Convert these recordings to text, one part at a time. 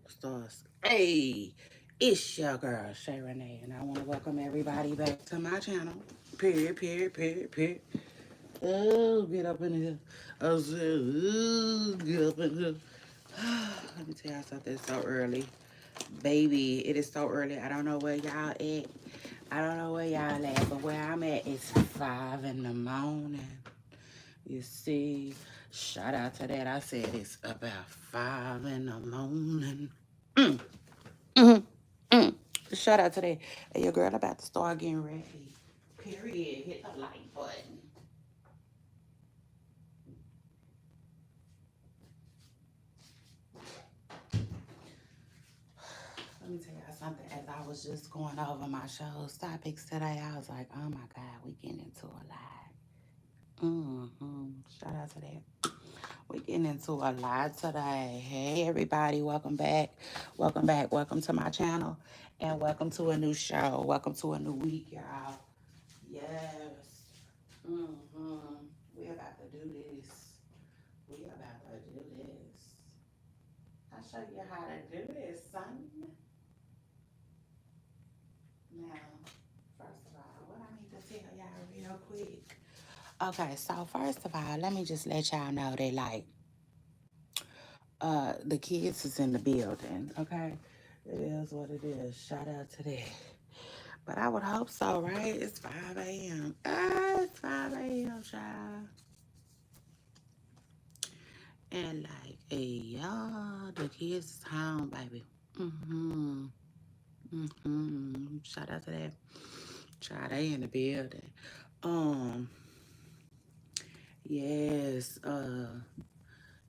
stars. Hey, it's your girl Shay Renee, and I want to welcome everybody back to my channel. Period, period, period, period. Oh, get up in here. I said, get up in here. Let me tell y'all something. It's so early. Baby, it is so early. I don't know where y'all at. I don't know where y'all at, but where I'm at is 5 in the morning. You see, shout out to that. I said it's about 5 in the morning. Mm, mm, mm. Shout out to that. Hey, your girl about to start getting ready. Period. Hit the like button. Let me tell y'all something. As I was just going over my show's topics today, I was like, oh my God, we getting into a lot. Shout out to that. We're getting into a lot today. Hey, everybody, welcome back. Welcome back. Welcome to my channel. And welcome to a new show. Welcome to a new week, y'all. Yes. We're about to do this. We about to do this. I'll show you how to do this, son. Now, first of all, what I need to tell y'all real quick. Okay, so first of all, let me just let y'all know that like the kids is in the building, okay? It is what it is. Shout out to that. But I would hope so, right? It's 5 a.m. It's 5 a.m., child. And like, hey, y'all, the kids is home, baby. Shout out to that. Child, they in the building. Um, yes,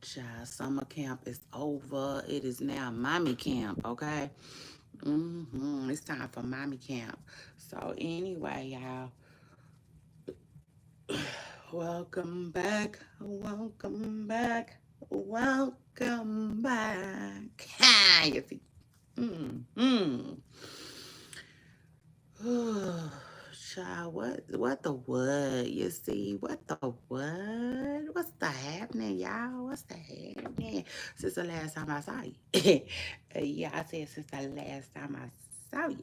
child, summer camp is over. It is now mommy camp, okay? It's time for mommy camp. So anyway, y'all, welcome back, welcome back, welcome back. Ha, you see. Mm-hmm. Child, what the what? You see, what the what? What's the happening, y'all? What's the happening? Since the last time I saw you. Yeah, I said since the last time I saw you.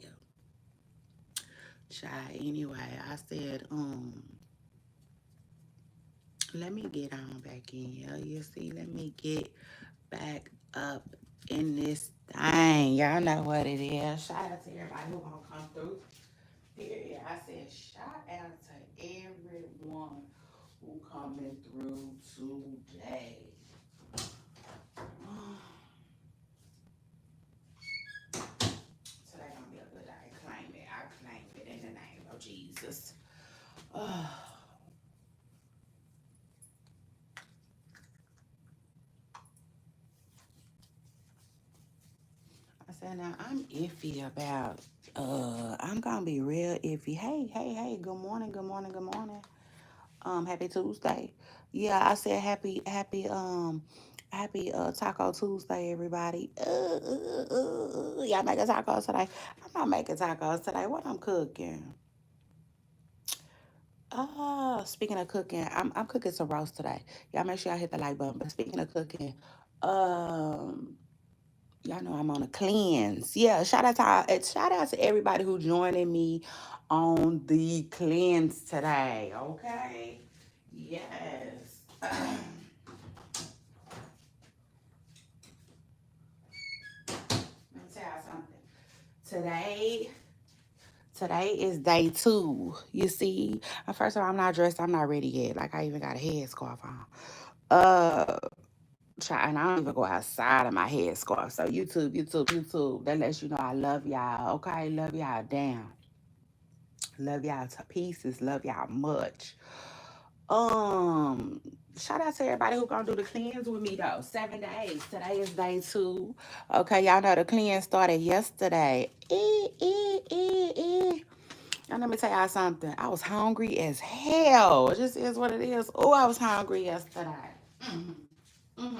Child, anyway, I said, let me get on back in here. You see, let me get back up in this thing. Y'all know what it is. Shout out to everybody who gonna come through. Period. I said shout out to everyone who coming through today. Today gonna be a good day. Claim it. I claim it in the name of Jesus. Oh. I said now I'm iffy about I'm gonna be real iffy. Hey, hey, hey, good morning, good morning, good morning. Happy Tuesday. Yeah, I said happy Taco Tuesday, everybody. Y'all making tacos today? I'm not making tacos today. What I'm cooking? Speaking of cooking, I'm cooking some roast today. Y'all make sure y'all hit the like button. But speaking of cooking, um, y'all know I'm on a cleanse. Yeah, shout out to everybody who joining me on the cleanse today. Okay. Yes. Let me tell you something. Today, today is day 2. You see, first of all, I'm not dressed. I'm not ready yet. Like I even got a headscarf on. Uh, and I don't even go outside of my headscarf. So YouTube. That lets you know I love y'all. Okay, love y'all down. Love y'all to pieces. Love y'all much. Um, Shout out to everybody who gonna do the cleanse with me though. 7 days. Today is day 2. Okay, y'all know the cleanse started yesterday. And let me tell y'all something. I was hungry as hell. It just is what it is. Oh, I was hungry yesterday. hmm hmm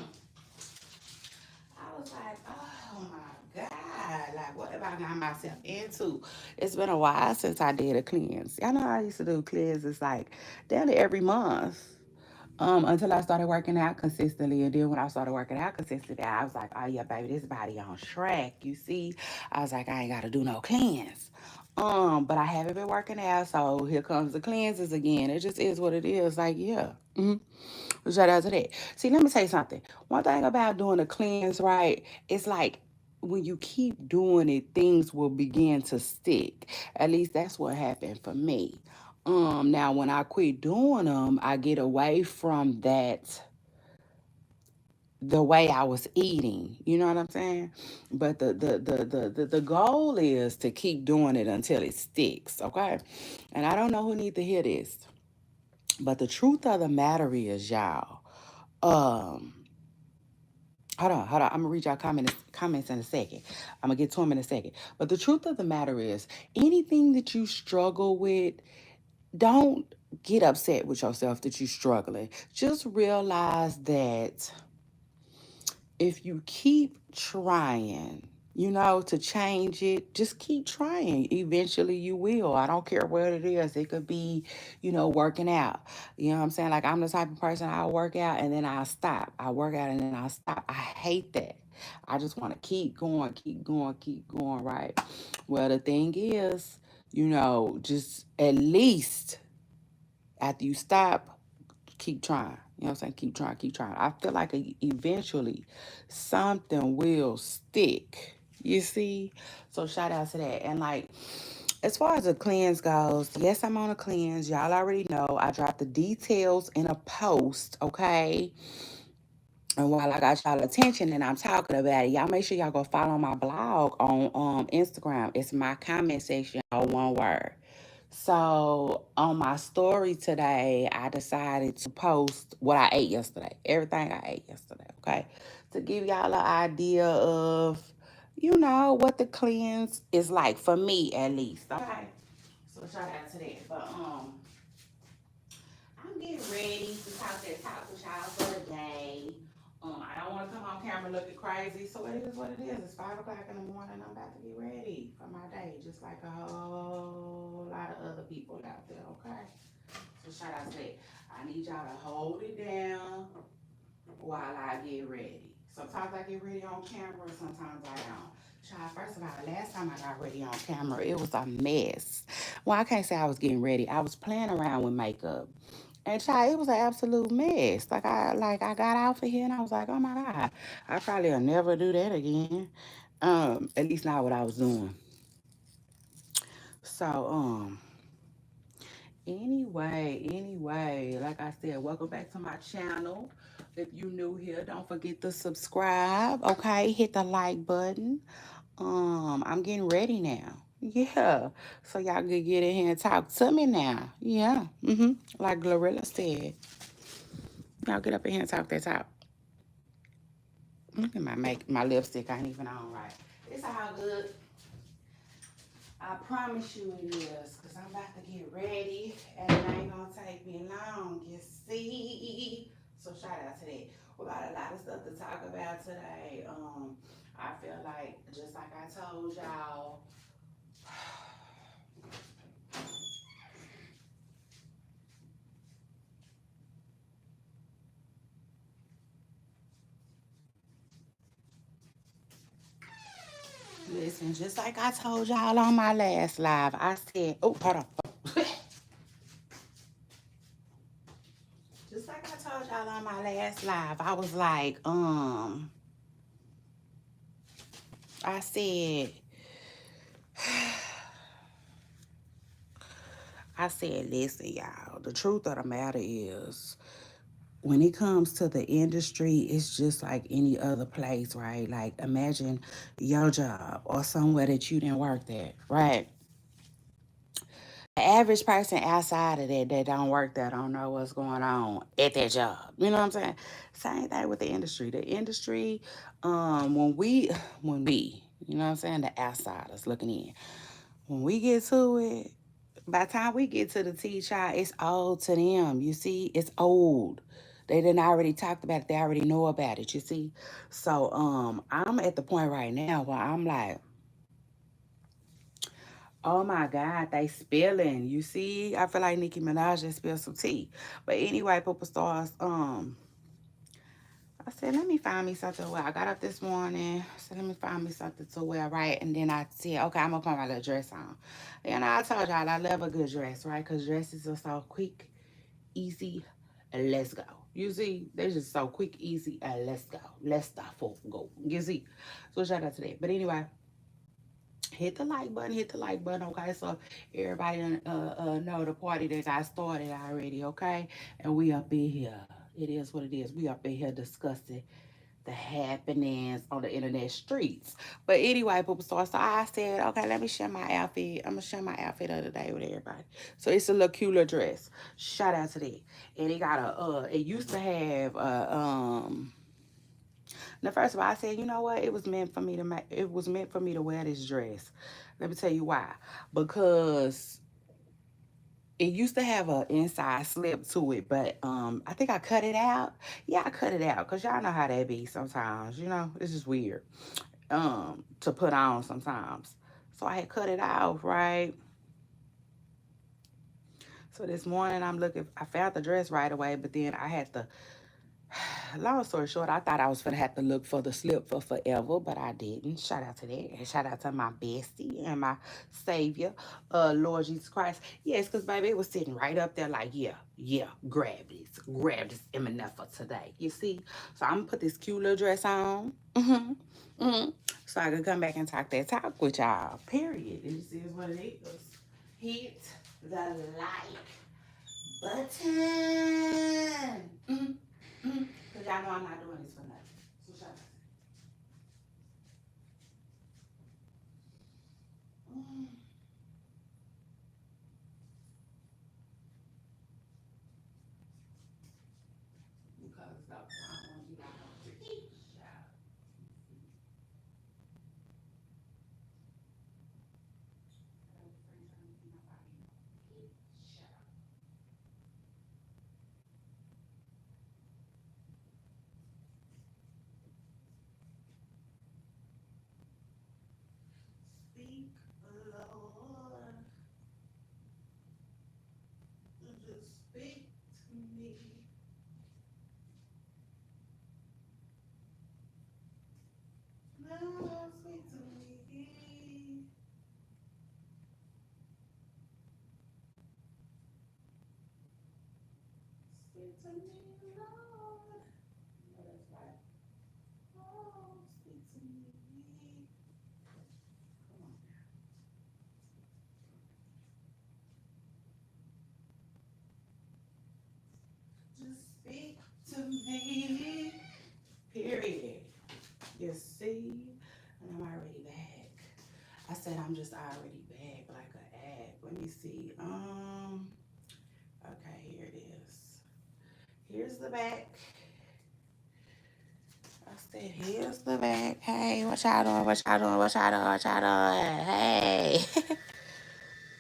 I was like, oh my God. Like, what have I got myself into? It's been a while since I did a cleanse. Y'all know I used to do cleanses like down to every month. Until I started working out consistently. And then when I started working out consistently, I was like, oh yeah, baby, this body on track. You see? I was like, I ain't gotta do no cleanse. But I haven't been working out, so here comes the cleanses again. It just is what it is. Like, yeah. Shout out to that. See, let me say something. One thing about doing a cleanse, right? It's like when you keep doing it, things will begin to stick. At least that's what happened for me. Now when I quit doing them, I get away from that the way I was eating. You know what I'm saying? But the goal is to keep doing it until it sticks, okay? And I don't know who need to hear this. But the truth of the matter is, y'all, um, hold on. I'm gonna read y'all comments in a second. I'm gonna get to them in a second. But the truth of the matter is, anything that you struggle with, don't get upset with yourself that you're struggling. Just realize that if you keep trying, to change it, just keep trying. Eventually you will. I don't care what it is. It could be, working out. You know what I'm saying? Like I'm the type of person I'll work out and then I'll stop. I work out and then I'll stop. I hate that. I just want to keep going, keep going, keep going, right? Well, the thing is, just at least after you stop, keep trying. You know what I'm saying? Keep trying, keep trying. I feel like eventually something will stick. You see? So shout out to that. And like, as far as the cleanse goes, yes, I'm on a cleanse. Y'all already know. I dropped the details in a post, okay? And while I got y'all attention and I'm talking about it, y'all make sure y'all go follow my blog on Instagram. It's my comment section, all one word. So on my story today, I decided to post what I ate yesterday. Everything I ate yesterday, okay? To give y'all an idea of, what the cleanse is like for me at least. Okay. So shout out to that. But I'm getting ready to talk that talk with y'all for the day. I don't want to come on camera looking crazy, so it is what it is. It's 5 o'clock in the morning. I'm about to get ready for my day, just like a whole lot of other people out there. Okay, so shout out to that. I need y'all to hold it down while I get ready. Sometimes I get ready on camera, sometimes I don't. Child, first of all, last time I got ready on camera, it was a mess. Well, I can't say I was getting ready. I was playing around with makeup. And child, it was an absolute mess. Like I got out for here and I was like, oh my God, I probably will never do that again. At least not what I was doing. So, anyway, like I said, welcome back to my channel. If you new here, don't forget to subscribe. Okay, hit the like button. I'm getting ready now. Yeah. So y'all can get in here and talk to me now. Yeah. Like Glorilla said. Y'all get up in here and talk that talk. Look at my lipstick ain't even on right. It's all good. I promise you it is, because I'm about to get ready and it ain't gonna take me long, you see. So shout out to that. We got a lot of stuff to talk about today. I feel like, just like I told y'all, listen, just like I told y'all on my last live, I said, oh, hold on. Just like I told y'all on my last live, I was like, I said, listen, y'all, the truth of the matter is, when it comes to the industry, it's just like any other place, right? Like, imagine your job or somewhere that you didn't work at, right? The average person outside of that don't work there don't know what's going on at their job. You know what I'm saying? Same thing with the industry. The industry, when we, you know what I'm saying, the outsiders looking in, when we get to it, by the time we get to the teacher, it's old to them. You see, it's old. They didn't already talked about it. They already know about it. You see, so I'm at the point right now where I'm like, Oh my God, they spilling. You see, I feel like Nicki Minaj just spilled some tea. But anyway, Papa Stars, I said, let me find me something where I got up this morning. I said, let me find me something to wear, right? And then I said, okay, I'm gonna put my little dress on. And I told y'all I love a good dress, right? Because dresses are so quick, easy, and let's go. You see, they're just so quick, easy, and let's go. Let's stop for go. You see? So shout out to that. But anyway, hit the like button, okay? So everybody know the party that got started already, okay? And we up in here. It is what it is. We up in here discussing the happenings on the internet streets. But anyway, people, so I said, okay, let me share my outfit. I'm gonna share my outfit of the day with everybody. So it's a little cute dress. Shout out to that. And it got it used to have now, first of all, I said, you know what? It was meant for me to make. It was meant for me to wear this dress. Let me tell you why. Because it used to have an inside slip to it, but I think I cut it out. Yeah, I cut it out because y'all know how that be sometimes. You know, it's just weird to put on sometimes. So I had cut it off, right? So this morning I'm looking. I found the dress right away, but then I had to. Long story short, I thought I was gonna have to look for the slip for forever, but I didn't. Shout out to that. And shout out to my bestie and my savior, Lord Jesus Christ. Yes, because baby, it was sitting right up there like, yeah, grab this. Grab this enough for today. You see? So I'm gonna put this cute little dress on. So I can come back and talk that talk with y'all. Period. This is what it is. Hit the like button. Because y'all know I'm not doing this for nothing. So shut up. Mm. Because I don't want you to eat. Shut up. Shut up. Speak, Lord. Just speak to me. Lord, speak to me. Speak to me, Lord. No, that's right. Oh, speak to me. Come on. Just speak to me. Period. You see? And I'm already back. I said I'm just already back like an ad. Let me see. Okay, here it is. Here's the back. I said, here's the back. Hey, what y'all doing? What y'all doing? What y'all doing? What y'all doing? Hey.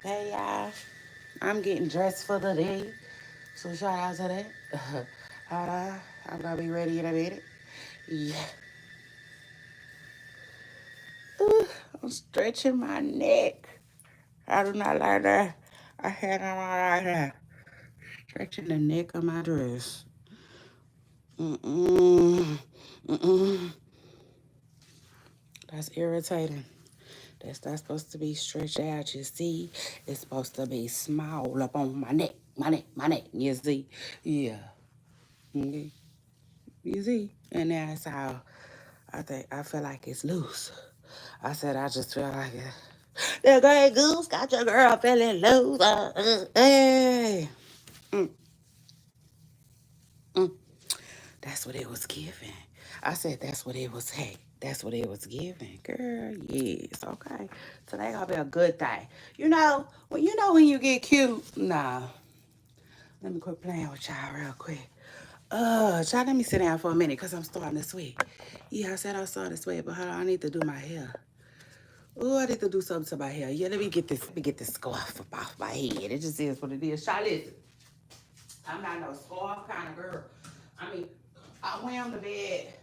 Hey, y'all. I'm getting dressed for the day. So shout out to that. Hold on. I'm gonna be ready in a minute. Yeah. Ooh, I'm stretching my neck. I do not like that. I had on my like that. Stretching the neck of my dress. Mm-mm. Mm-mm. That's irritating. That's not supposed to be stretched out. You see, it's supposed to be small up on my neck, my neck, my neck. You see, yeah. Okay. You see, and that's how I feel like it's loose. I said I just feel like it. The gray goose got your girl feeling loose. Hey. Mm, mm. That's what it was giving. I said that's what it was. Hey, that's what it was giving, girl. Yes, okay. So that gonna be a good thing. You know when you get cute. Nah, let me quit playing with y'all real quick. Child, let me sit down for a minute because I'm starting to sweat. Yeah, I said I started to sweat, but hold on, I need to do my hair. Oh, I need to do something to my hair. Yeah, let me get this scarf up off my head. It just is what it is. Child, listen, I'm not no scarf kind of girl. I mean, I wear them to bed.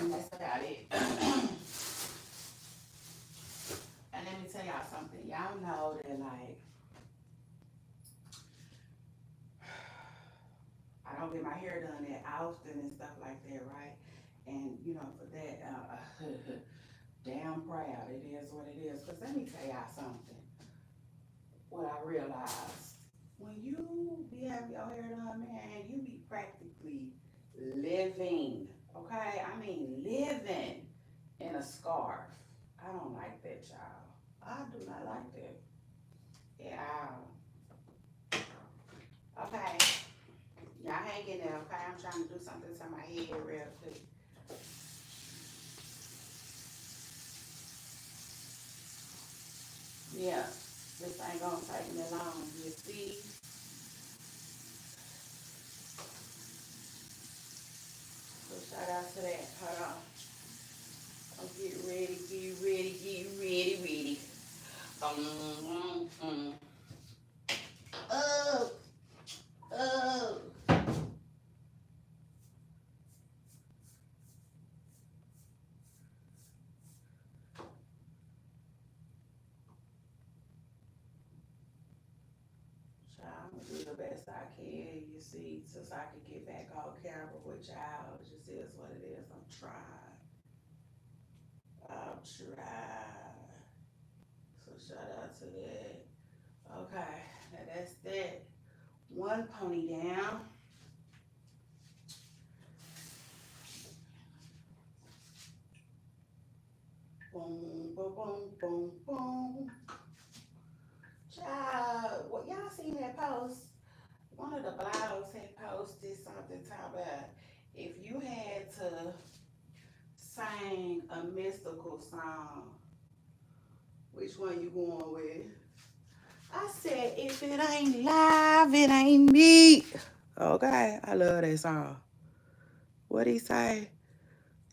And that's about it. And let me tell y'all something. y'all know that like I don't get my hair done that often and stuff like that, right? And you know, for that, damn proud. It is what it is. Cause let me tell y'all something. What I realized when you be having your hair done, man, you be practically living. Okay, I mean living in a scarf. I don't like that, y'all. I do not like that. Yeah. Okay. Y'all hang in there, okay? I'm trying to do something to my head real quick. Yeah, this ain't gonna take me long. You see? So shout out to that. Hold on. Oh, get ready, get ready, get ready, ready. Um, um, um. Oh, oh. Child, I'm gonna do the best I can, you see, since I can get back on camera with y'all. It just is what it is. I'm trying. I'm trying. So shout out to that. Okay, now that's that. One pony down. Boom, boom, boom, boom, boom. Child, what y'all seen that post? One of the blogs had posted something talking about if you had to sing a mystical song, which one you going with? I said, if it ain't live, it ain't me. Okay, I love that song. What he say?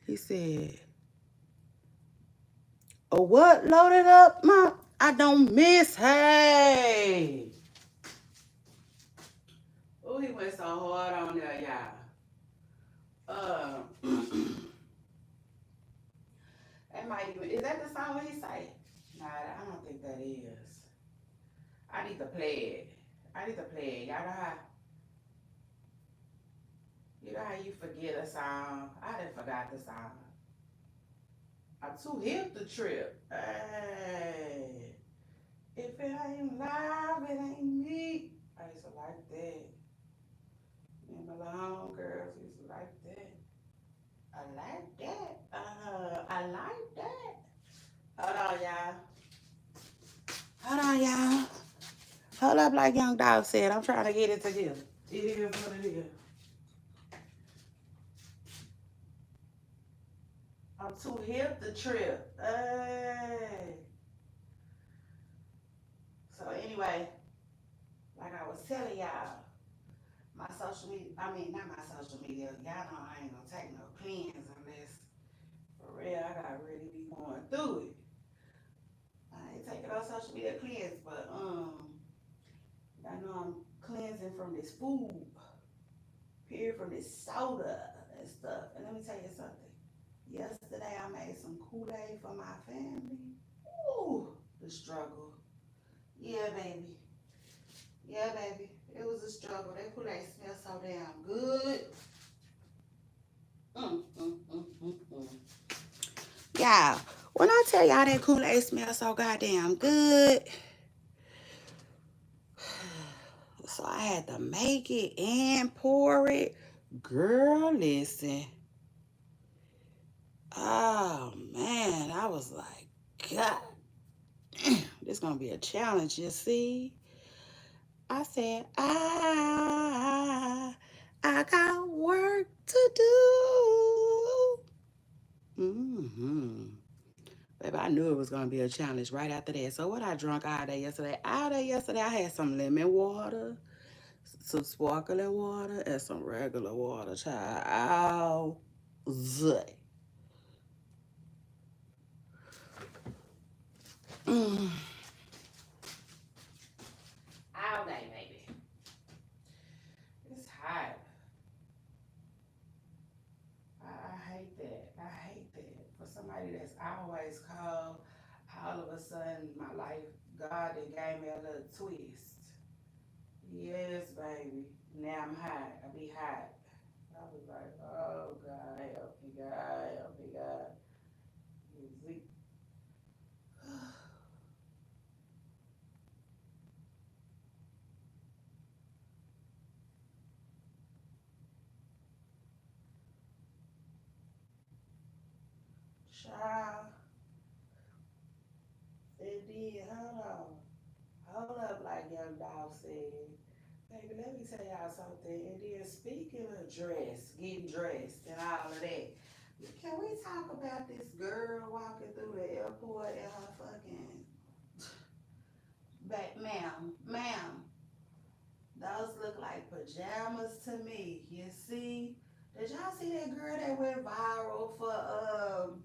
He said, oh, what loaded up my, I don't miss, hey. Oh, he went so hard on there, y'all. That might even, is that the song what he say? Nah, I don't think that is. I need to play it. I need to play it. Y'all know how, you know how you forget a song? I done forgot the song. I'm too hip to trip. Hey, if it ain't live, it ain't me. I used to like that. Me and my long girls used to like that. I like that. I like that. Hold on, y'all. Hold on, y'all. Hold up, like Young Dog said. I'm trying to get it together. It is what it is. I'm too hip to trip. Hey. So anyway, like I was telling y'all, my social media, I mean, not my social media. Y'all know I ain't gonna take no cleanse unless, for real, I gotta really be going through it. I ain't taking no social media cleanse, but I know I'm cleansing from this food, period, from this soda and stuff. And let me tell you something. Yesterday I made some Kool-Aid for my family. Ooh, the struggle. Yeah, baby. Yeah, baby. It was a struggle. That Kool-Aid smells so damn good. Mm, mm, mm, mm, mm. Yeah, when I tell y'all that Kool-Aid smells so goddamn good, so I had to make it and pour it. Girl, listen. Oh man, I was like, God, this gonna be a challenge, you see. I said, I got work to do. Baby, I knew it was gonna be a challenge right after that. So what I drunk all day yesterday? All day yesterday, I had some lemon water, some sparkling water, and some regular water, child. All day. Mm. All day, baby. It's hot. I hate that. I hate that. For somebody that's always cold, I all of a sudden, my life, God done gave me a little twist. Yes, baby. Now I'm hot. I be hot. I was like, oh, God, help me, God, help me, God. Is it- Child, it did. Hold on. Hold up, like Young Dog said. Baby, let me tell y'all something. And then speaking of dress, getting dressed and all of that, can we talk about this girl walking through the airport in her fucking back, ma'am, those look like pajamas to me. You see? Did y'all see that girl that went viral for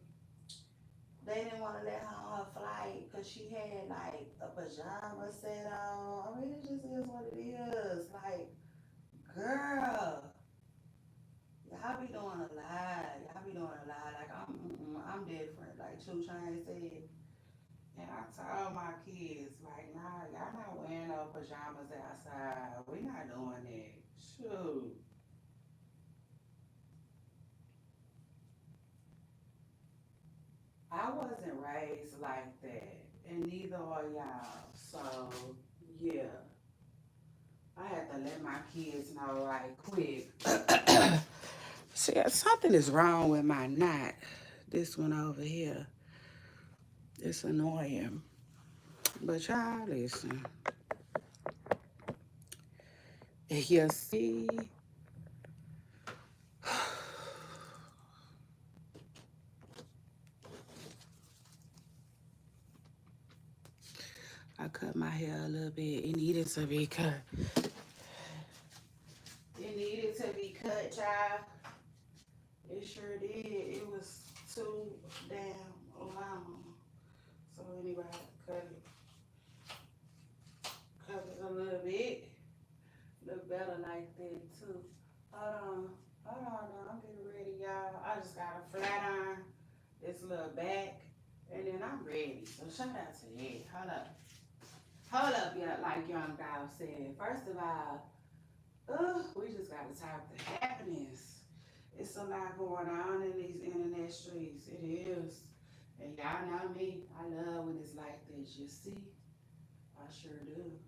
they didn't want to let her on her flight because she had like a pajama set on. I mean, it just is what it is. Like, girl, y'all be doing a lot. Y'all be doing a lot. Like I'm different. Like Two Chainz said, and I told my kids, like, nah, y'all not wearing no pajamas outside. We not doing that. Shoot, I wasn't raised like that, and neither are y'all. So yeah, I had to let my kids know right quick. See, something is wrong with my knot. This one over here. It's annoying. But y'all listen. You see, I cut my hair a little bit. It needed to be cut. It needed to be cut, child. It sure did. It was too damn long. So anyway, cut it a little bit. Look better like that too. Hold on, now. I'm getting ready, y'all. I just got a flat iron, this little back, and then I'm ready. So shout out to that. Hold up, yeah, like Young Dog said. First of all, we just gotta talk the happiness. It's a lot going on in these internet streets. It is. And y'all know me. I love when it's like this. You see? I sure do.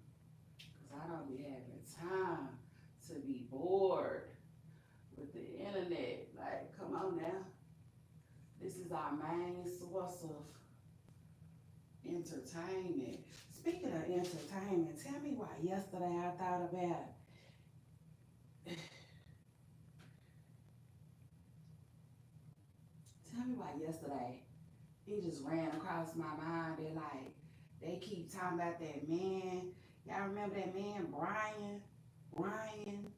Because I don't be having time to be bored with the internet. Like, come on now. This is our main source of entertainment. Speaking of entertainment, tell me why yesterday I thought about, tell me why yesterday it just ran across my mind that like they keep talking about that man. Y'all remember that man, Brian? Brian?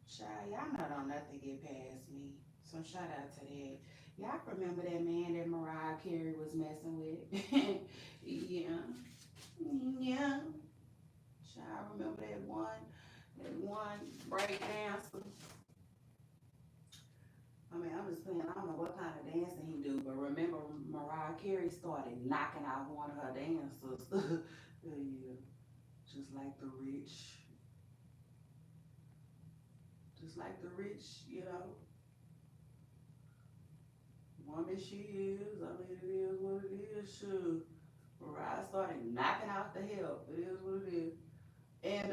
Child, y'all know don't nothing get past me. So shout out to that. Y'all remember that man that Mariah Carey was messing with? Yeah. Yeah. Child, remember that one break dancer? I mean, I'm just playing. I don't know what kind of dancing he do, but remember Mariah Carey started knocking out one of her dancers. Yeah, just like the rich, just like the rich, woman she is. I mean, it is what it is. Sure, Mariah started knocking out the help. It is what it is. And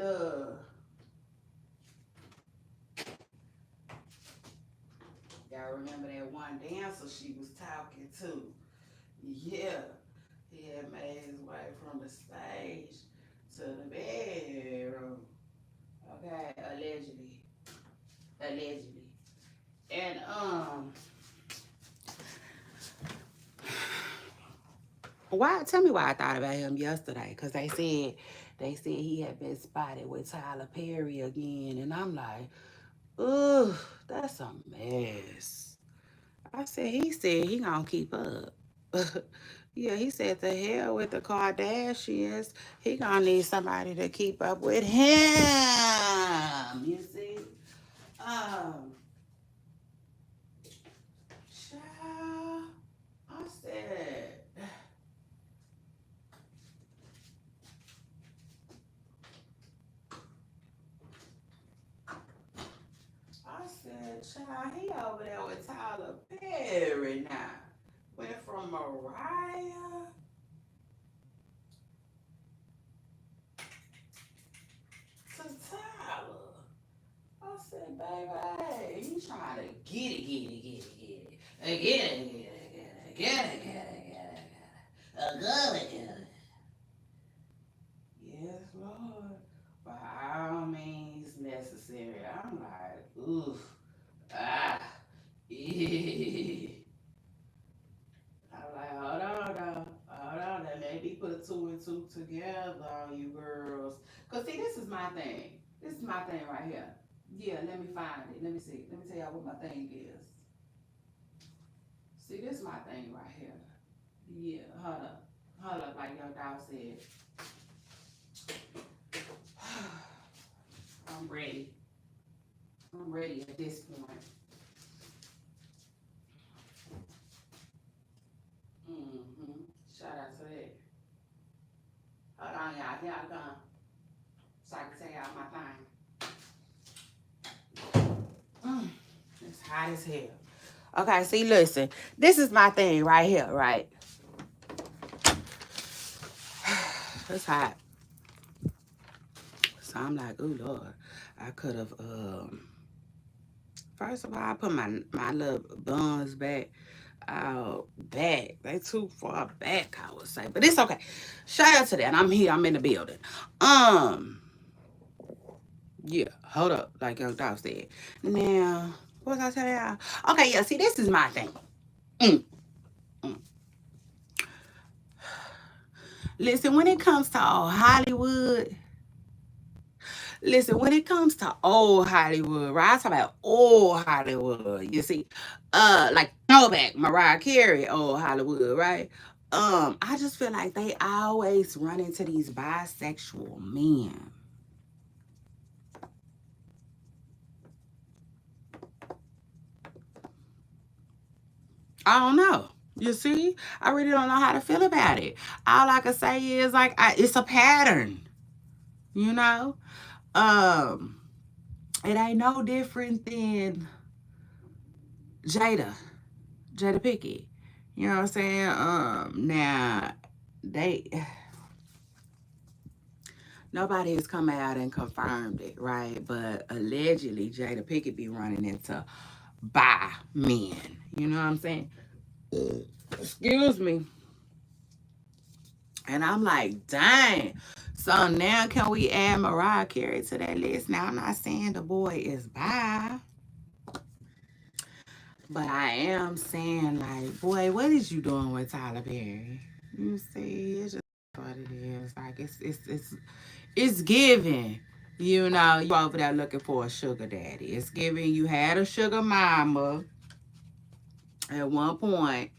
y'all remember that one dancer she was talking to? Yeah, he had made his way from the stage to the bedroom. Okay, allegedly, allegedly. And why? Tell me why I thought about him yesterday? Cause they said he had been spotted with Tyler Perry again, and I'm like, ugh, that's a mess. I said he gonna keep up. Yeah, he said the hell with the Kardashians. He gonna need somebody to keep up with him. You see? Um, child, I said, child, he over there with Tyler Perry now. Went from Mariah to Tyler. I said, baby, he trying to get it, get it, get it, get it. Get it, get it, get it, get it, get it, get it, get it, get it. Yes, Lord. By all means necessary. I'm like, oof, ah, yeah. I'm like, hold on, though. Hold on. That maybe put two and two together on you girls. Because, see, this is my thing. This is my thing right here. Yeah, let me find it. Let me see. Let me tell y'all what my thing is. See, this is my thing right here. Yeah, hold up. Hold up, like your dog said. I'm ready. I'm ready at this point. Mm-hmm. Shout out to that. Hold on, y'all. Here I come. So I can tell y'all my thing. It's hot as hell. Okay, see, listen. This is my thing right here, right? It's hot. So I'm like, oh Lord, I could have first of all I put my little buns back out back. They too far back, I would say. But it's okay. Shout out to that. I'm here, I'm in the building. Yeah, hold up, like Young Dog said. Now, what was I telling y'all? Okay, yeah, see, this is my thing. Mm, mm. Listen, when it comes to all Hollywood, listen, when it comes to old Hollywood, right? I talk about old Hollywood. You see, like throwback Mariah Carey, old Hollywood, right? I just feel like they always run into these bisexual men. I don't know. You see, I really don't know how to feel about it. All I can say is like it's a pattern. You know, um, it ain't no different than Jada. Jada Pickett. You know what I'm saying? Now they nobody has come out and confirmed it, right? But allegedly Jada Pickett be running into bi men. You know what I'm saying? Excuse me. And I'm like, dang. So now can we add Mariah Carey to that list? Now I'm not saying the boy is bi, but I am saying like, boy, what is you doing with Tyler Perry? You see, it's just what it is. Like it's giving. You know, you over there looking for a sugar daddy. It's giving you had a sugar mama at one point,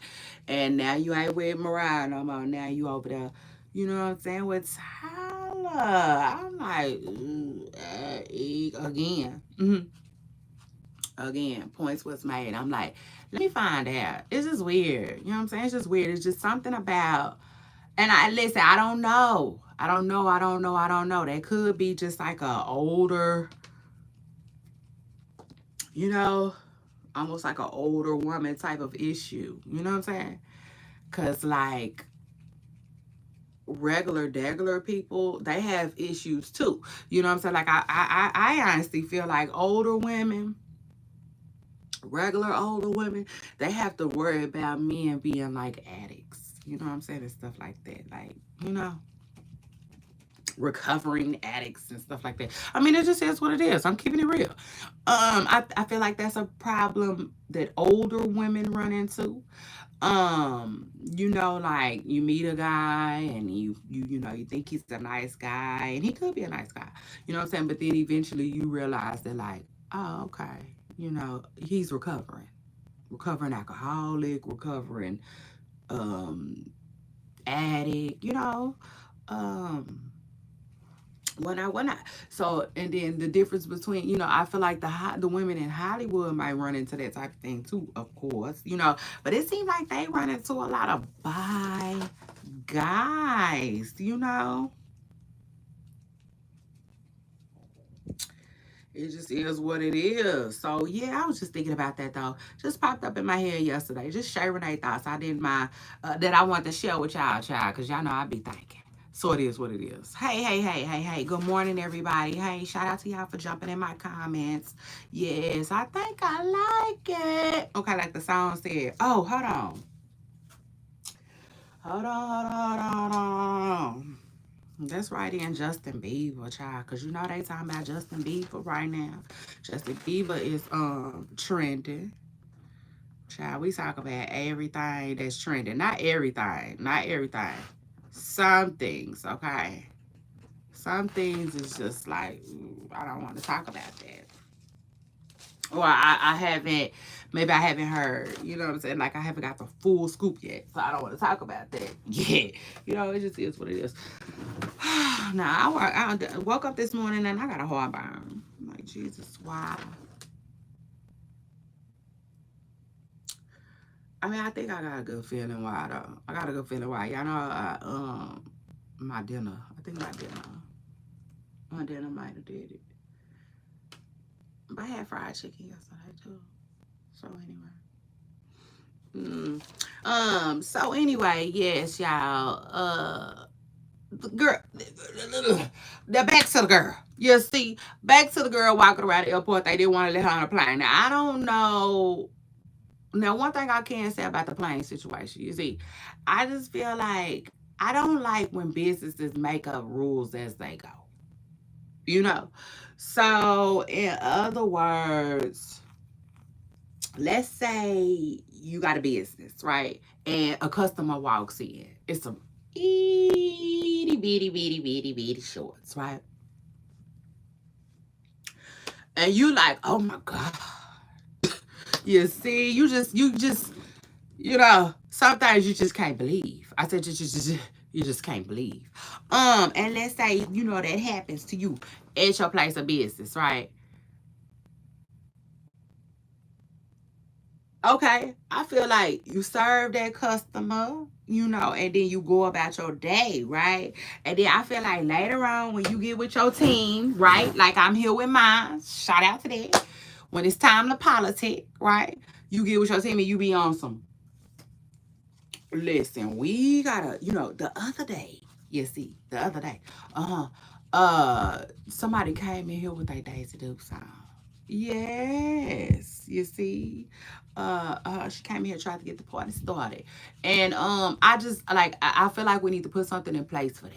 and now you ain't with Mariah no more. Now you over there, you know what I'm saying, with Tyler. I'm like, again. Again, points was made. I'm like, let me find out. It's just weird. You know what I'm saying? It's just weird. It's just something about, and I listen, I don't know. I don't know. I don't know. I don't know. They could be just like a older, you know, almost like an older woman type of issue. You know what I'm saying? Cause like regular people, they have issues too. You know what I'm saying? Like I honestly feel like older women, regular older women, they have to worry about men being like addicts. You know what I'm saying? And stuff like that. Like, you know, recovering addicts and stuff like that. I mean, it just is what it is. I'm keeping it real. I feel like that's a problem that older women run into. You know, like you meet a guy and you know, you think he's a nice guy and he could be a nice guy. You know what I'm saying? But then eventually you realize that like, oh, okay, you know, he's recovering alcoholic, recovering addict, you know. Um when I so and then the difference between, you know, I feel like the women in Hollywood might run into that type of thing too, of course, you know, but it seems like they run into a lot of bi guys, you know. It just is what it is. So yeah, I was just thinking about that though. Just popped up in my head yesterday. Just Shay Renee thoughts I didn't mind that I want to share with y'all, child, because y'all know I be thinking. So it is what it is. Hey, hey, hey, hey, hey. Good morning, everybody. Hey, shout out to y'all for jumping in my comments. Yes, I think I like it. Okay, like the song said. Oh, hold on. Hold on, hold on, hold on. That's right in Justin Bieber, child, because you know they talking about Justin Bieber right now. Justin Bieber is trending. Child, we talk about everything that's trending. Not everything. Not everything. Some things, okay? Some things is just like, I don't want to talk about that. Or I haven't, maybe I haven't heard, you know what I'm saying? Like I haven't got the full scoop yet. So I don't want to talk about that yet. You know, it just is what it is. Now, I woke up this morning and I got a heartburn. I'm like, Jesus, why? I mean, I think I got a good feeling why, though. I got a good feeling why. Y'all know, my dinner. I think my dinner might have did it. But I had fried chicken yesterday, too. So, anyway. So anyway, yes, y'all. The girl, the back to the girl. You see, back to the girl walking around the airport. They didn't want to let her on a plane. Now I don't know. Now one thing I can say about the plane situation, you see, I just feel like I don't like when businesses make up rules as they go. You know, so in other words, let's say you got a business, right? And a customer walks in. It's some itty bitty bitty bitty bitty shorts, right? And you like, oh my God. You see, you know, sometimes you just can't believe. I said you just can't believe. And let's say, you know, that happens to you at your place of business, right? Okay, I feel like you serve that customer, you know, and then you go about your day, right? And then I feel like later on when you get with your team, right? Like I'm here with mine, shout out to that. When it's time to politic, right? You get with your team and you be on some, listen, we gotta, you know, the other day, you see, the other day, somebody came in here with their Daisy Duke song. Yes, you see, she came here tried to get the party started, and I just like I feel like we need to put something in place for that.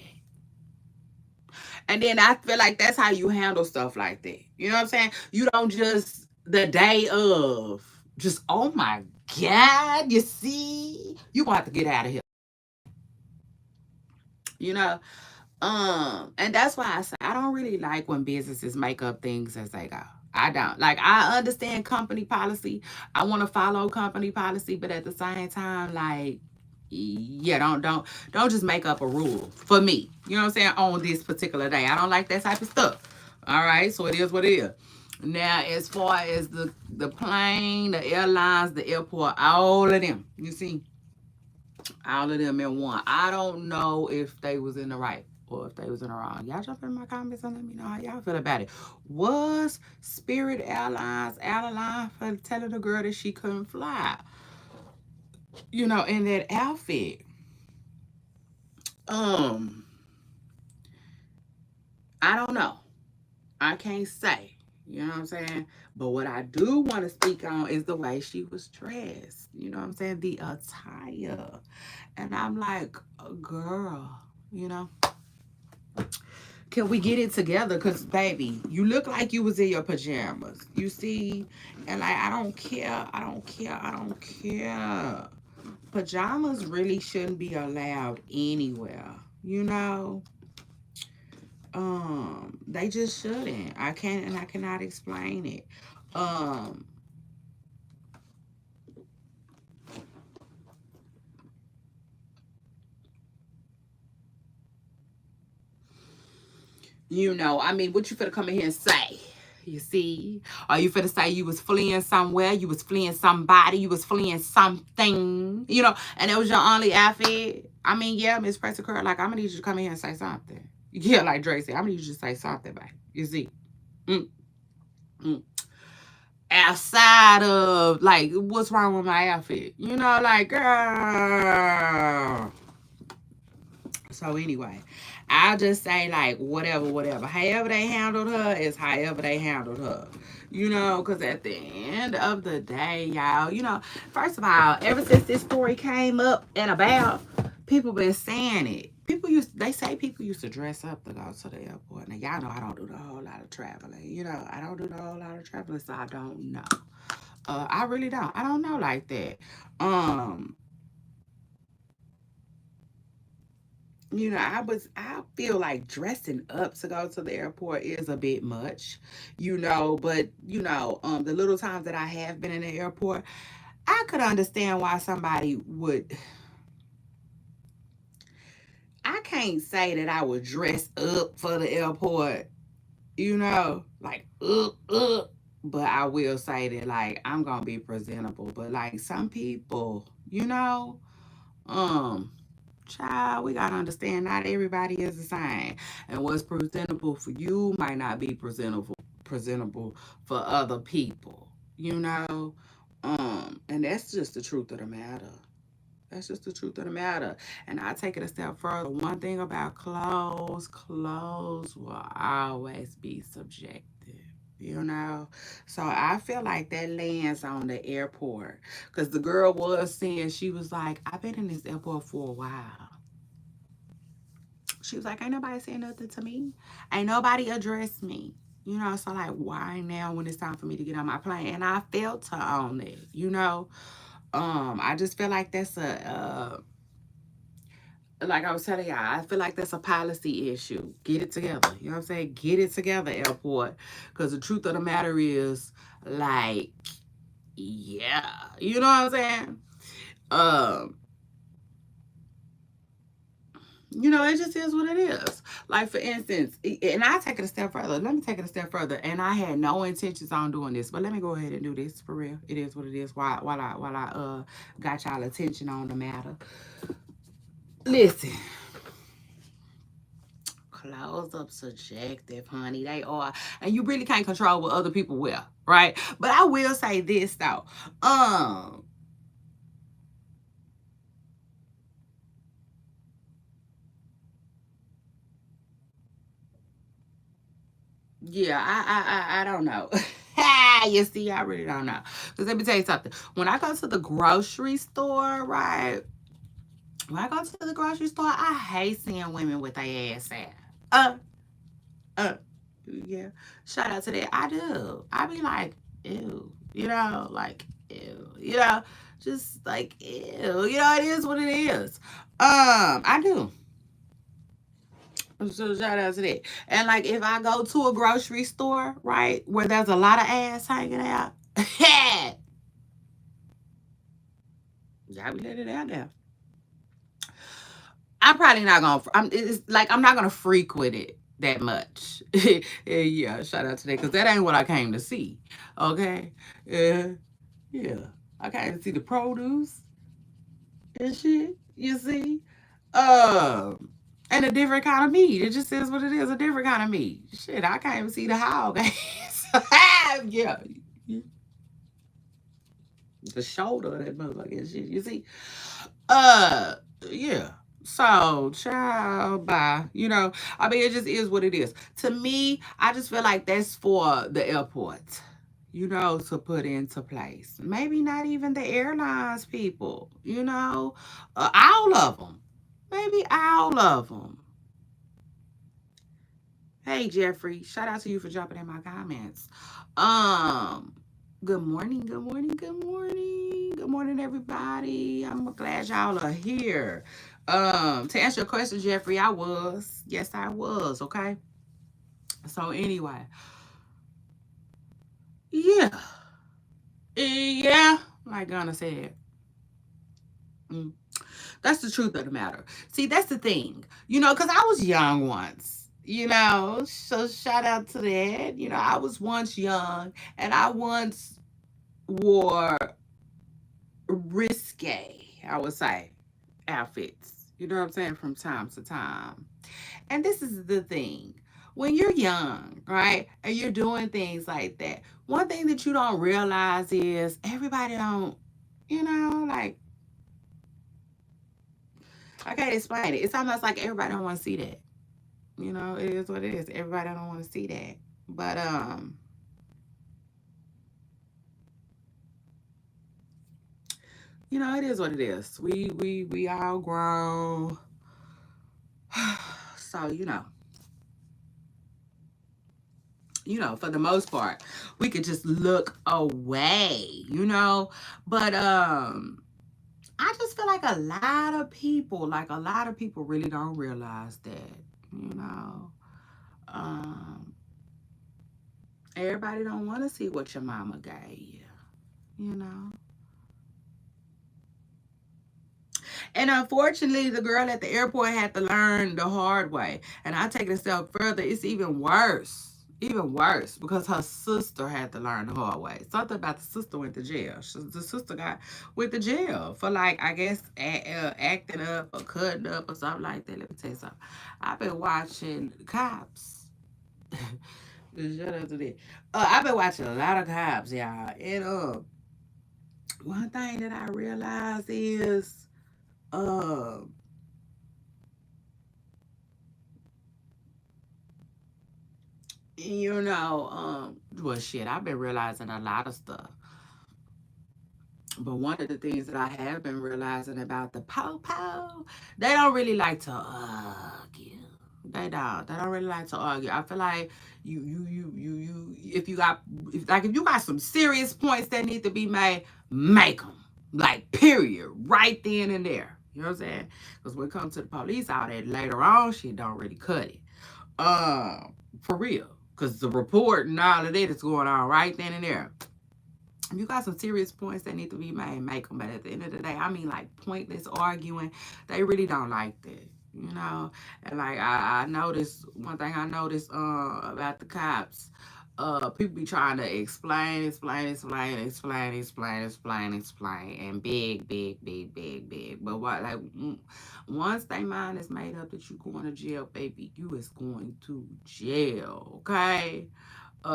And then I feel like that's how you handle stuff like that. You know what I'm saying? You don't just the day of just oh my God, you see, you gonna have to get out of here. You know, and that's why I say I don't really like when businesses make up things as they go. I don't like. I understand company policy. I want to follow company policy, but at the same time, like, yeah, don't just make up a rule for me. You know what I'm saying? On this particular day, I don't like that type of stuff. All right, so it is what it is. Now, as far as the plane, the airlines, the airport, all of them, you see, all of them in one. I don't know if they was in the right or if they was in the wrong. Y'all jump in my comments and let me know how y'all feel about it. Was Spirit Airlines out of line for telling the girl that she couldn't fly? You know, in that outfit. Um, I don't know. I can't say. You know what I'm saying? But what I do want to speak on is the way she was dressed. You know what I'm saying? The attire. And I'm like, girl, you know, can we get it together? Cause baby, you look like you was in your pajamas. You see, and like I don't care. I don't care. I don't care. Pajamas really shouldn't be allowed anywhere. You know, they just shouldn't. I can't, and I cannot explain it. Um, You know, I mean, what you finna come in here and say? You see? Are you finna say you was fleeing somewhere, you was fleeing somebody, you was fleeing something, you know, and it was your only outfit? I mean, yeah, Miss Pressure Curl, like, I'm gonna need you to come in here and say something. Yeah, like Dre said, I'm gonna need you to say something, babe. You see? Mm. Mm. Outside of like, what's wrong with my outfit? You know, like, girl. So anyway, I'll just say like whatever, whatever. However they handled her is however they handled her. You know, because at the end of the day, y'all, you know, first of all, ever since this story came up and about, people been saying it. They say people used to dress up to go to the airport. Now, y'all know I don't do the whole lot of traveling. You know, I don't do the whole lot of traveling, so I don't know. I really don't. I don't know like that. Um, you know, I feel like dressing up to go to the airport is a bit much, you know, but you know, the little times that I have been in the airport, I could understand why somebody would. I can't say that I would dress up for the airport, you know, like but I will say that like I'm gonna be presentable. But like some people, you know, um child, we gotta understand not everybody is the same. And what's presentable for you might not be presentable for other people, you know? And that's just the truth of the matter. That's just the truth of the matter. And I take it a step further. One thing about clothes will always be subjective. You know, so I feel like that lands on the airport because the girl was saying she was like, I've been in this airport for a while. She was like, ain't nobody saying nothing to me. Ain't nobody addressed me. You know, so like, why now when it's time for me to get on my plane? And I felt her on it, you know. I just feel like that's like I was telling y'all, I feel like that's a policy issue. Get it together. You know what I'm saying? Get it together, airport. Because the truth of the matter is, like, yeah. You know what I'm saying? Um, You know, it just is what it is. Like for instance, and I take it a step further. Let me take it a step further. And I had no intentions on doing this, but let me go ahead and do this for real. It is what it is. While I got y'all attention on the matter. Listen, clothes up subjective, honey. They are, and you really can't control what other people wear, right? But I will say this though. Um, yeah, I don't know. You see, I really don't know. Because let me tell you something. When I go to the grocery store, right? When I go to the grocery store, I hate seeing women with their ass out. Uh, uh, yeah. Shout out to that. I do. I be like, ew. You know, like, ew. You know, just like, ew. You know, it is what it is. I do. So shout out to that. And like if I go to a grocery store, right, where there's a lot of ass hanging out, y'all be letting it out there. I'm probably not gonna. It's like I'm not gonna frequent it that much. Yeah, shout out to that because that ain't what I came to see. Okay, yeah, yeah. I came to see the produce and shit. You see, and a different kind of meat. It just is what it is. A different kind of meat. Shit, I can't even see the hog. Yeah, the shoulder of that motherfucker and shit. You see, uh, yeah. So, child, bye. You know, I mean, it just is what it is. To me, I just feel like that's for the airport, you know, to put into place. Maybe not even the airlines people, you know, all of them. Maybe all of them. Hey, Jeffrey, shout out to you for jumping in my comments. Um, Good morning, good morning, good morning, good morning, everybody. I'm glad y'all are here. To answer your question, Jeffrey, I was. Yes, I was. Okay. So anyway, yeah, yeah, like Gunna said, mm, that's the truth of the matter. See, that's the thing, you know, because I was young once. You know, so shout out to that. You know, I was once young and I once wore risque, I would say, outfits. You know what I'm saying? From time to time. And this is the thing. when you're young, right, and you're doing things like that, one thing that you don't realize is everybody don't, like, I can't explain it. It's almost like everybody don't want to see that. It is what it is. Everybody don't want to see that. But it is what it is. We all grown. So, for the most part, we could just look away. But I just feel like a lot of people really don't realize that, you know. Um, Everybody don't want to see what your mama gave you, you know. And unfortunately, the girl at the airport had to learn the hard way. And I take it a step further, it's even worse. Even worse, because her sister had to learn the hard way. Something about the sister went to jail. The sister went to jail for, like, I guess acting up or cutting up or something like that. Let me tell you something. I've been watching Cops. Shut up to that. I've been watching a lot of Cops, y'all. And one thing that I realized is um well, shit, I've been realizing a lot of stuff. But one of the things that I have been realizing about the po-po, they don't really like to argue. They don't really like to argue. I feel like if you got, if you got some serious points that need to be made, make them. Like, period. Right then and there. You know what I'm saying? Because when it comes to the police, all that later on shit don't really cut it. For real. Because the report and all of that is going on right then and there. If you got some serious points that need to be made, make them. But at the end of the day, I mean, like, pointless arguing, they really don't like that. And, like, I noticed, one thing I noticed about the Cops, people be trying to explain, and big. But what, like, once they mind is made up that you going to jail, baby, you is going to jail, okay?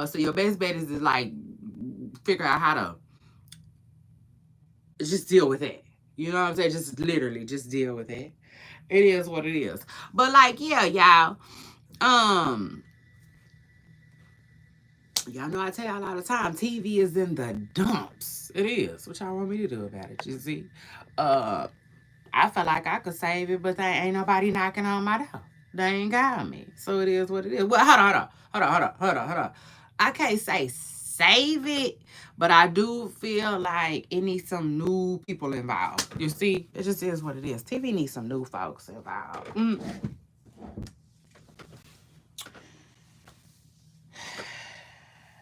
So your best bet is to, like, figure out how to just deal with it. You know what I'm saying? Just literally just deal with it. It is what it is. But, like, yeah, y'all. Um, y'all know I tell y'all all the time, TV is in the dumps. It is. What y'all want me to do about it? You see? Uh I feel like I could save it, but there ain't nobody knocking on my door. They ain't got me. So it is what it is. Well, hold on. I can't say save it, but I do feel like it needs some new people involved. You see? It just is what it is. TV needs some new folks involved.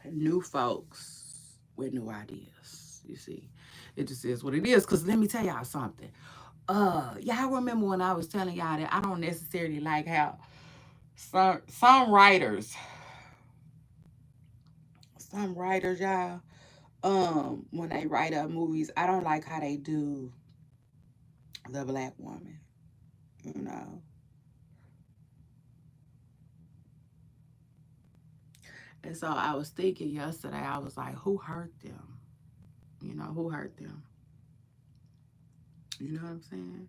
New folks with new ideas. You see? It just is what it is. Because let me tell y'all something. Y'all remember when I was telling y'all that I don't necessarily like how some writers, y'all, when they write up movies, I don't like how they do the black woman, you know. And so I was thinking yesterday, I was like, who hurt them? Who hurt them? You know what I'm saying?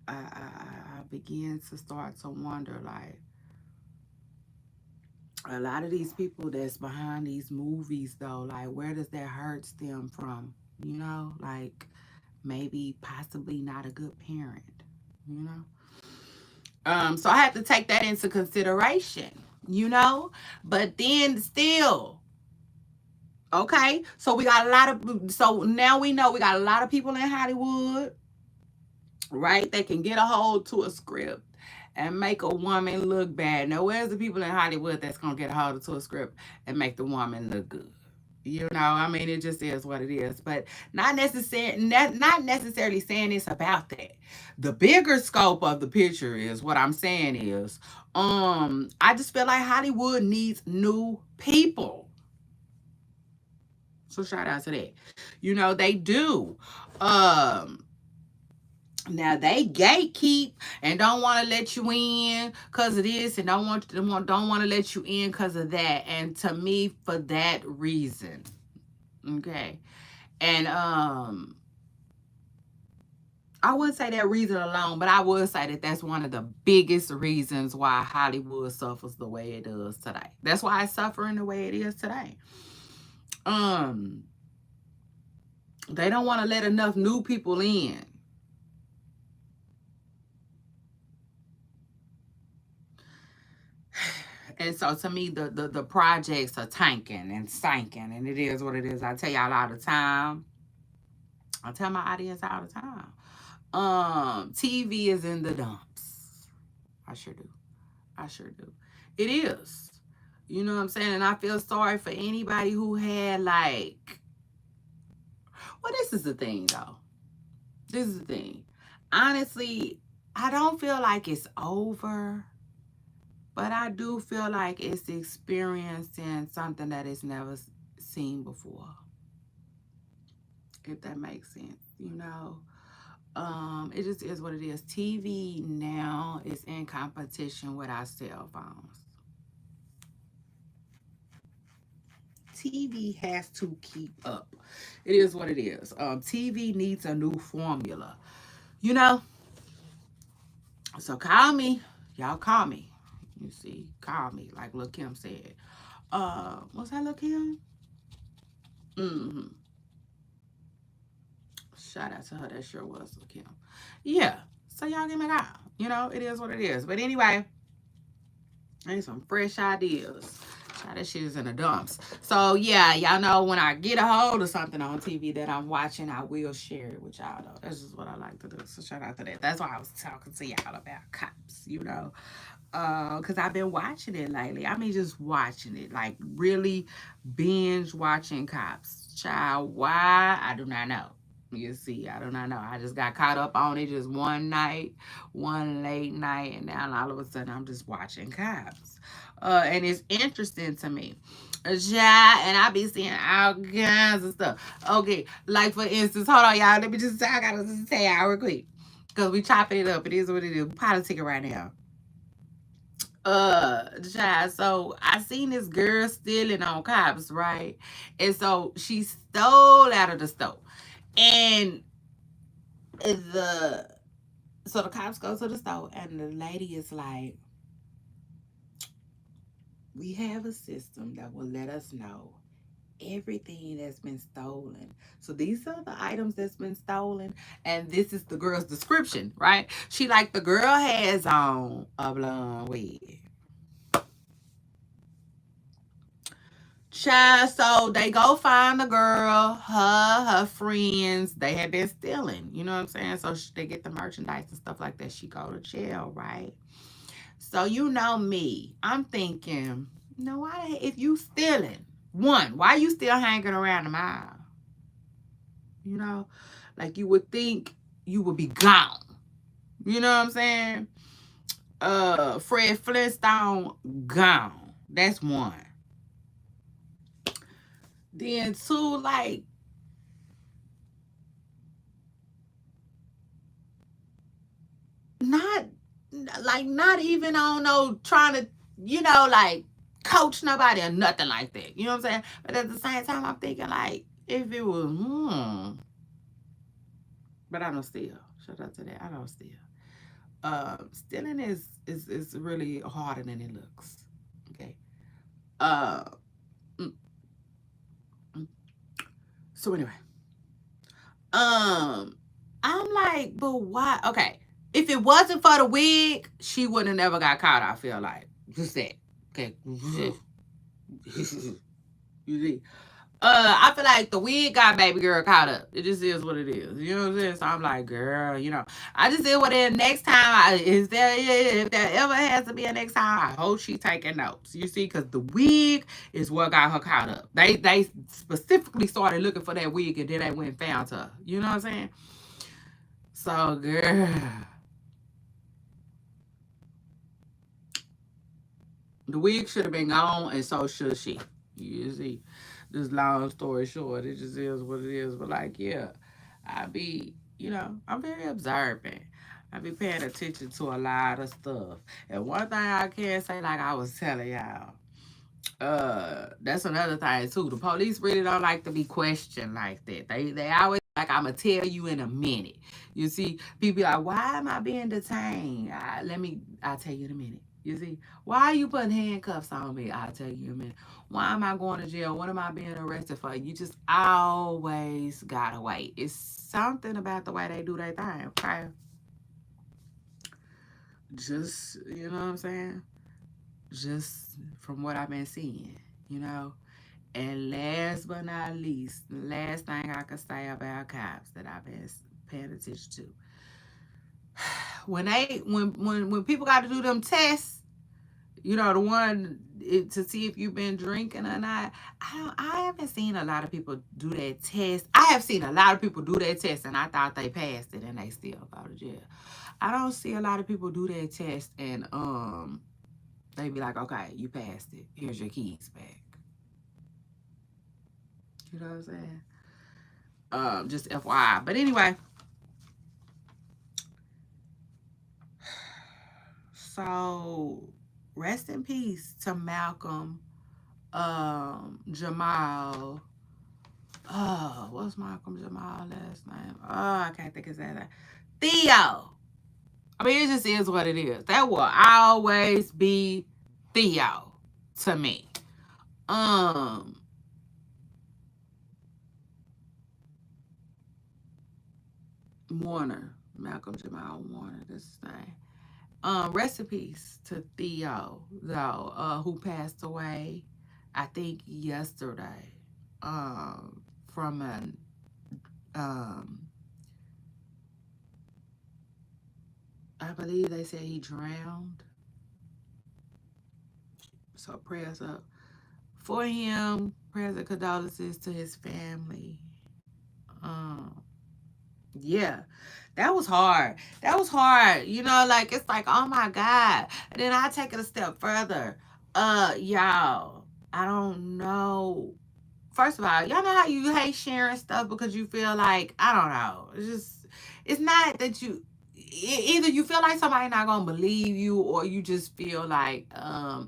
I began to start to wonder, like, a lot of these people that's behind these movies, though, like, where does that hurt stem from? Like, maybe possibly not a good parent, you know? So I have to take that into consideration, you know? But then still, okay, so now we know we got a lot of people in Hollywood, right? They can get a hold to a script and make a woman look bad. Now, where's the people in Hollywood that's gonna get a hold to a script and make the woman look good? I mean, it just is what it is. But not necessarily saying it's about that. The bigger scope of the picture is what I'm saying is, I just feel like Hollywood needs new people. So shout out to that. They do. Um Now they gatekeep and don't want to let you in because of this, and don't want to let you in because of that. And to me, for that reason, okay. And I wouldn't say that reason alone, but I would say that that's one of the biggest reasons why Hollywood suffers the way it does today. That's why it's suffering the way it is today. Um, they don't want to let enough new people in. And so to me, the projects are tanking and sinking, and it is what it is. I tell y'all all the time. I tell my audience all the time. TV is in the dumps. I sure do. I sure do. It is. You know what I'm saying? And I feel sorry for anybody who had like. Well, this is the thing though. This is the thing. Honestly, I don't feel like it's over. But I do feel like it's experiencing something that it's never seen before. If that makes sense, you know. It just is what it is. TV now is in competition with our cell phones. TV has to keep up. It is what it is. TV needs a new formula. You know? So call me. Y'all call me. You see, call me, like Lil Kim said. What's that, Lil Kim? Mm-hmm. Shout out to her. That sure was Lil Kim. Yeah. So y'all give me a call. You know, it is what it is. But anyway, I need some fresh ideas. Child, that shit is in the dumps. So yeah, y'all know when I get a hold of something on TV that I'm watching, I will share it with y'all though. That's just what I like to do. So shout out to that. That's why I was talking to y'all about cops, you know. Because I've been watching it lately. I mean just watching it. Like really binge watching cops. Child, why? I do not know. You see, I do not know. I just got caught up on it just one night, one late night, and now all of a sudden I'm just watching cops. And it's interesting to me. Yeah, and I be seeing all kinds of stuff. Okay, like for instance, hold on, y'all. Let me just say, I gotta just say y'all real quick. Because we chopping it up. It is what it is. Politicking right now. Child, so I seen this girl stealing on cops, right? And so she stole out of the store. And the so the cops go to the store and the lady is like, we have a system that will let us know everything that's been stolen. So these are the items that's been stolen, and this is the girl's description, right? She like the girl has on a blonde wig. Child, so they go find the girl, her friends, they had been stealing, you know what I'm saying? So they get the merchandise and stuff like that. She go to jail, right? So you know me, I'm thinking, you know why? If you stealing, one, why you still hanging around the mile? You know, like you would think you would be gone. You know what I'm saying? Fred Flintstone gone. That's one. Then two, not not even on no trying to, like coach nobody or nothing like that. You know what I'm saying? But at the same time, I'm thinking like if it was, but I don't steal. Shout out to that. I don't steal. Stealing is really harder than it looks. Okay. Uh, mm, mm. So anyway, I'm like, but why? Okay, if it wasn't for the wig, she would have never got caught. I feel like just that. Okay. You see. I feel like the wig got baby girl caught up. It just is what it is. You know what I'm saying? So I'm like, girl, I just said, well, then next time, if there ever has to be a next time, I hope she taking notes. You see, because the wig is what got her caught up. They specifically started looking for that wig and then they went and found her. You know what I'm saying? So, girl, the wig should have been gone, and so should she. You see, just long story short, it just is what it is. But like, yeah, I be You know, I'm very observant. I be paying attention to a lot of stuff. And one thing I can say, like I was telling y'all, that's another thing too. The police really don't like to be questioned like that. They always like, I'ma tell you in a minute. You see, people be like, why am I being detained? I'll tell you in a minute. You see, why are you putting handcuffs on me? I'll tell you in a minute. Why am I going to jail? What am I being arrested for? You just always gotta wait. It's something about the way they do their thing, okay? Just, you know what I'm saying? Just from what I've been seeing, you know? And last but not least, the last thing I can say about cops that I've been paying attention to. When people got to do them tests, you know, the one to see if you've been drinking or not. I haven't seen a lot of people do that test. I have seen a lot of people do that test and I thought they passed it and they still go to jail. I don't see a lot of people do that test and they be like, okay, you passed it. Here's your keys back. You know what I'm saying? Just FYI. But anyway, so rest in peace to Malcolm, Jamal. Oh, what's Malcolm Jamal last name? Oh, I can't think of that name. Theo. I mean, it just is what it is. That will always be Theo to me. Um, Warner, Malcolm Jamal Warner. This is his name. Rest in peace to Theo, though, who passed away, I think yesterday, from an I believe they said he drowned. So prayers up for him. Prayers and condolences to his family. Um, yeah, that was hard. That was hard. You know, like it's like, oh my God. And then I take it a step further. Y'all, I don't know. First of all, y'all know how you hate sharing stuff because you feel like, I don't know. It's just, it's not that you, either you feel like somebody not gonna believe you or you just feel like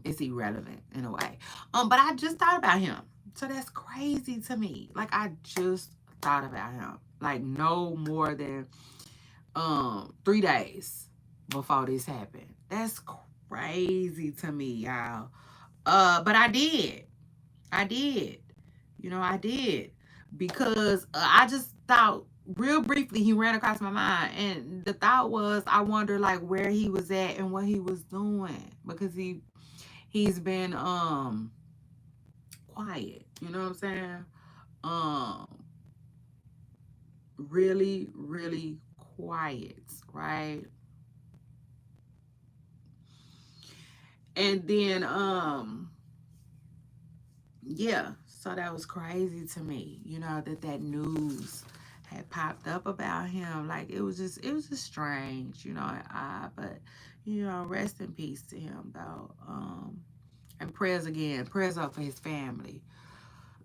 it's irrelevant in a way. But I just thought about him. So that's crazy to me. Like I just thought about him. Like no more than 3 days before this happened. That's crazy to me, y'all. But I did. I did. You know, I did. Because I just thought real briefly he ran across my mind and the thought was I wonder like where he was at and what he was doing because he's been quiet, you know what I'm saying? Um really really quiet, right? And then yeah, so that was crazy to me, you know, that news had popped up about him. Like it was just strange, you know, but you know, rest in peace to him though. And prayers again, prayers up for his family.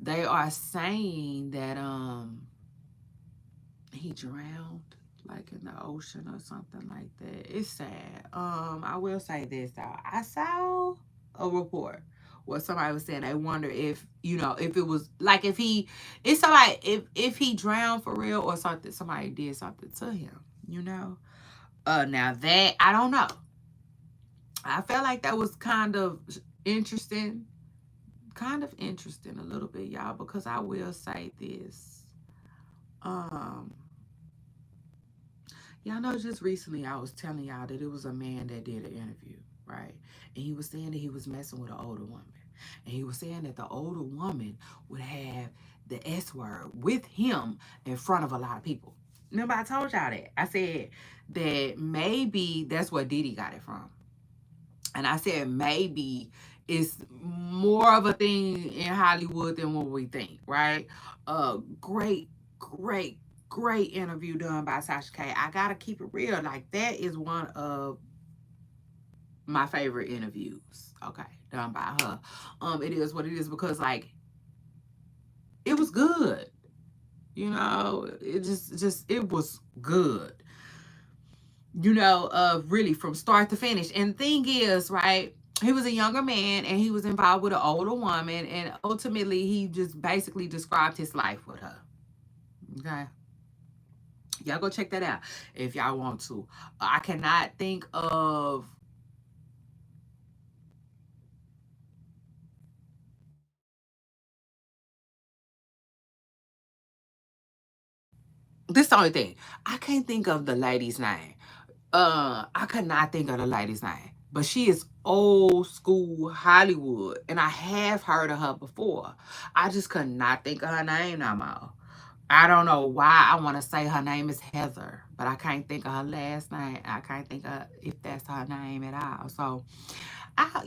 They are saying that he drowned like in the ocean or something like that. It's sad. I will say this though. I saw a report where somebody was saying they wonder if, you know, if it was like if he it's somebody if he drowned for real or something somebody did something to him, you know. Now that I don't know. I felt like that was interesting. Kind of interesting a little bit, y'all, because I will say this. Um Y'all know just recently I was telling y'all that it was a man that did an interview, right? And he was saying that he was messing with an older woman. And he was saying that the older woman would have the S word with him in front of a lot of people. Remember, I told y'all that. I said that maybe that's where Diddy got it from. And I said maybe it's more of a thing in Hollywood than what we think, right? Great, great, great interview done by Sasha K. I gotta keep it real. Like that is one of my favorite interviews. Okay, done by her. It is what it is because like it was good. You know, it was good. Really from start to finish. And the thing is, right, he was a younger man and he was involved with an older woman, and ultimately he just basically described his life with her. Okay. Y'all go check that out if y'all want to. I cannot think of this the only thing. I can't think of the lady's name. I could not think of the lady's name. But she is old school Hollywood. And I have heard of her before. I just could not think of her name no more. I don't know why I want to say her name is Heather, but I can't think of her last name. I can't think of if that's her name at all. So um,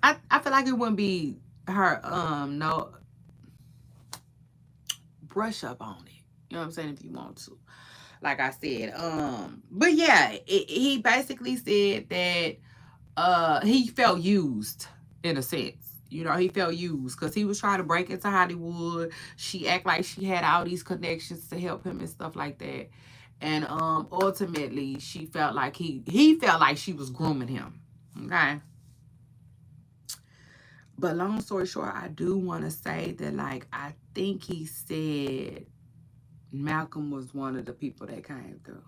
I feel like it wouldn't be her. No, brush up on it. You know what I'm saying? If you want to, like I said. But yeah, he basically said that he felt used in a sense. He felt used because he was trying to break into Hollywood. She act like she had all these connections to help him and stuff like that. And ultimately she felt like he felt like she was grooming him. Okay. But long story short, I do want to say that, like, I think he said Malcolm was one of the people that came through.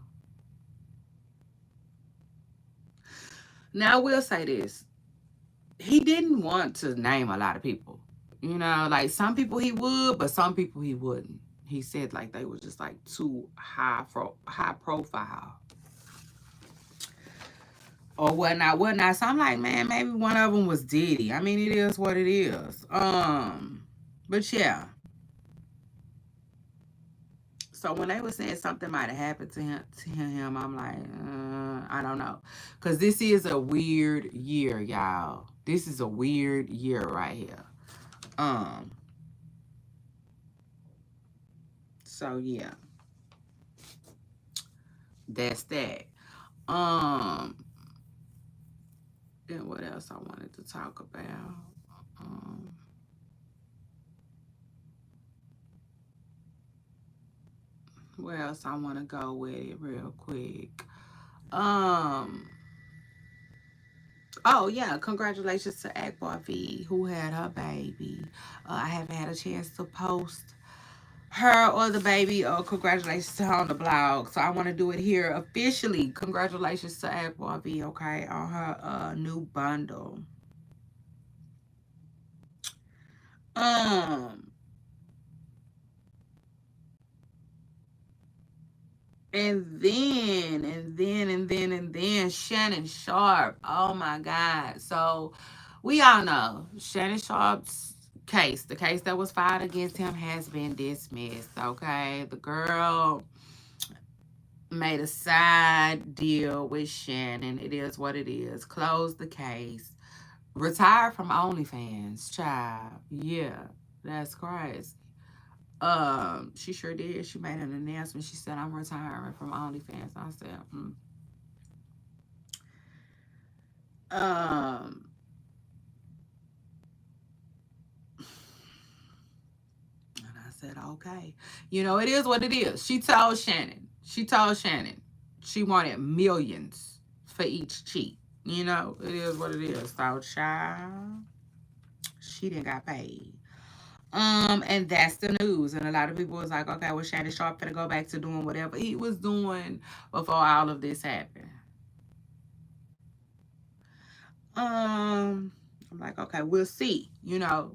Now I will say this. He didn't want to name a lot of people. Like some people he would, but some people he wouldn't. He said like they were just like too high profile or whatnot. So I'm like, man, maybe one of them was Diddy. I mean, it is what it is. But yeah. So when they were saying something might have happened to him, I'm like, I don't know, cause this is a weird year, y'all. This is a weird year right here. Um. So yeah, that's that. Um. Then what else I wanted to talk about? Um. Where else I want to go with it real quick? Um. Oh yeah, congratulations to Akbar V who had her baby. I haven't had a chance to post her or the baby congratulations to her on the blog. So I want to do it here officially. Congratulations to Akbar V, okay, on her new bundle. Um and then Shannon Sharp. Oh my God. So we all know Shannon Sharp's case, the case that was filed against him, has been dismissed. Okay. The girl made a side deal with Shannon. It is what it is. Closed the case. Retired from OnlyFans, child. Yeah, that's crazy. She sure did. She made an announcement. She said, "I'm retiring from OnlyFans." I said, um, and I said, "Okay." It is what it is. She told Shannon. She wanted millions for each cheat. It is what it is. So, child, she didn't got paid. And that's the news. And a lot of people was like, okay, well, Shannon Sharp gonna go back to doing whatever he was doing before all of this happened. Um, I'm like, okay, we'll see.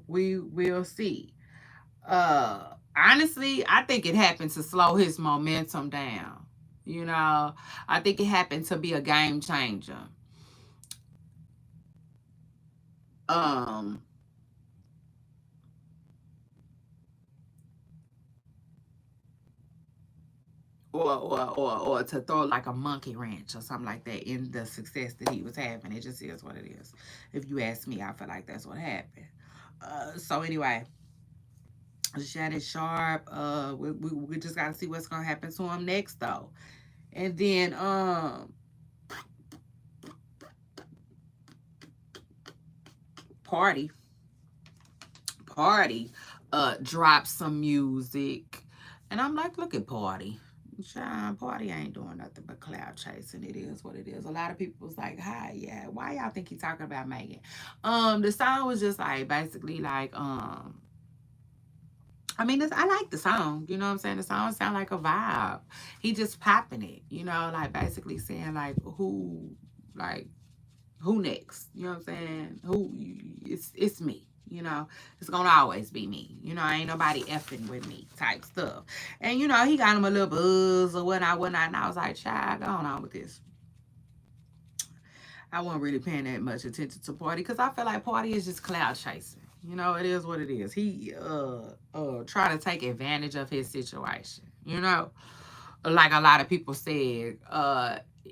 We will see. Honestly, I think it happened to slow his momentum down. I think it happened to be a game changer. Um, or to throw like a monkey wrench or something like that in the success that he was having. It just is what it is. If you ask me, I feel like that's what happened. So anyway, Shannon Sharp. We just gotta see what's gonna happen to him next though. And then party party dropped some music. And I'm like, look at Party. Sean Party ain't doing nothing but cloud chasing. It is what it is. A lot of people was like, hi, yeah, why y'all think he talking about Megan? The song was just like basically like, I mean, I like the song. You know what I'm saying? The song sound like a vibe. He just popping it. You know, like basically saying like like who next? You know what I'm saying? It's me. You know, it's gonna always be me. You know, ain't nobody effing with me type stuff. And you know, he got him a little buzz or whatnot. And I was like, child, go on with this. I wasn't really paying that much attention to Party because I feel like Party is just cloud chasing. You know, it is what it is. He trying to take advantage of his situation. You know, like a lot of people said,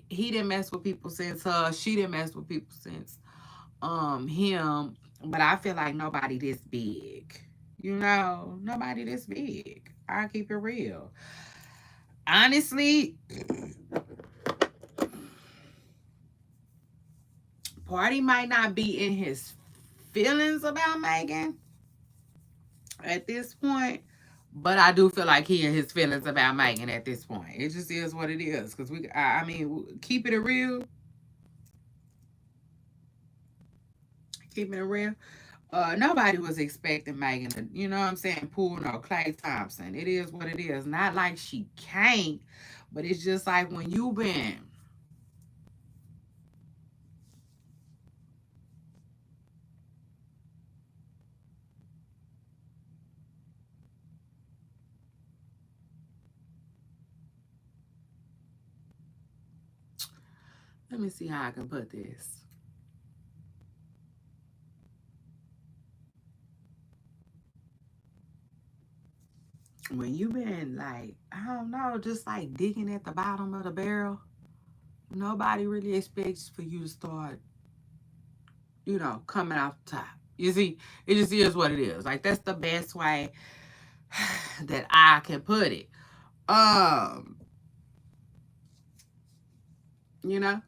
he didn't mess with people since she didn't mess with people since him. But I feel like nobody this big. You know, nobody this big. I keep it real. Honestly, Party might not be in his feelings about Megan at this point, but I do feel like he and his feelings about Megan at this point. It just is what it is. Cause I mean, keeping it real, keeping it real. Nobody was expecting Megan to, you know what I'm saying, pull no Clay Thompson. It is what it is. Not like she can't, but it's just like when you been. Let me see how I can put this. When you been like, I don't know, just like digging at the bottom of the barrel, nobody really expects for you to start, you know, coming off the top. You see, it just is what it is. Like that's the best way that I can put it. Um, you know,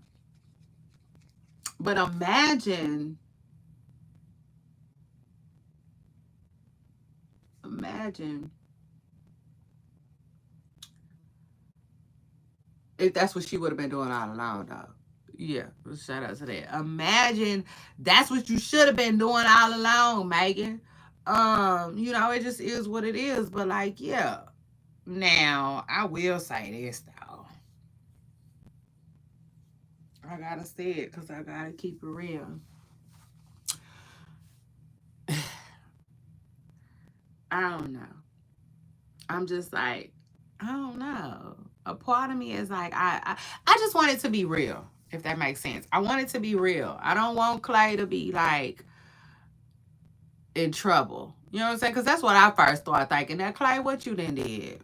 but imagine if that's what she would have been doing all along, though. Yeah, shout out to that. Imagine that's what you should have been doing all along, Megan. You know, it just is what it is. But like, yeah. Now, I will say this though. I gotta say it because I gotta keep it real. I don't know. I'm just like, I don't know. A part of me is like, I just want it to be real, if that makes sense. I want it to be real. I don't want Clay to be like in trouble. You know what I'm saying? Because that's what I first started thinking. Now, Clay, what you then did?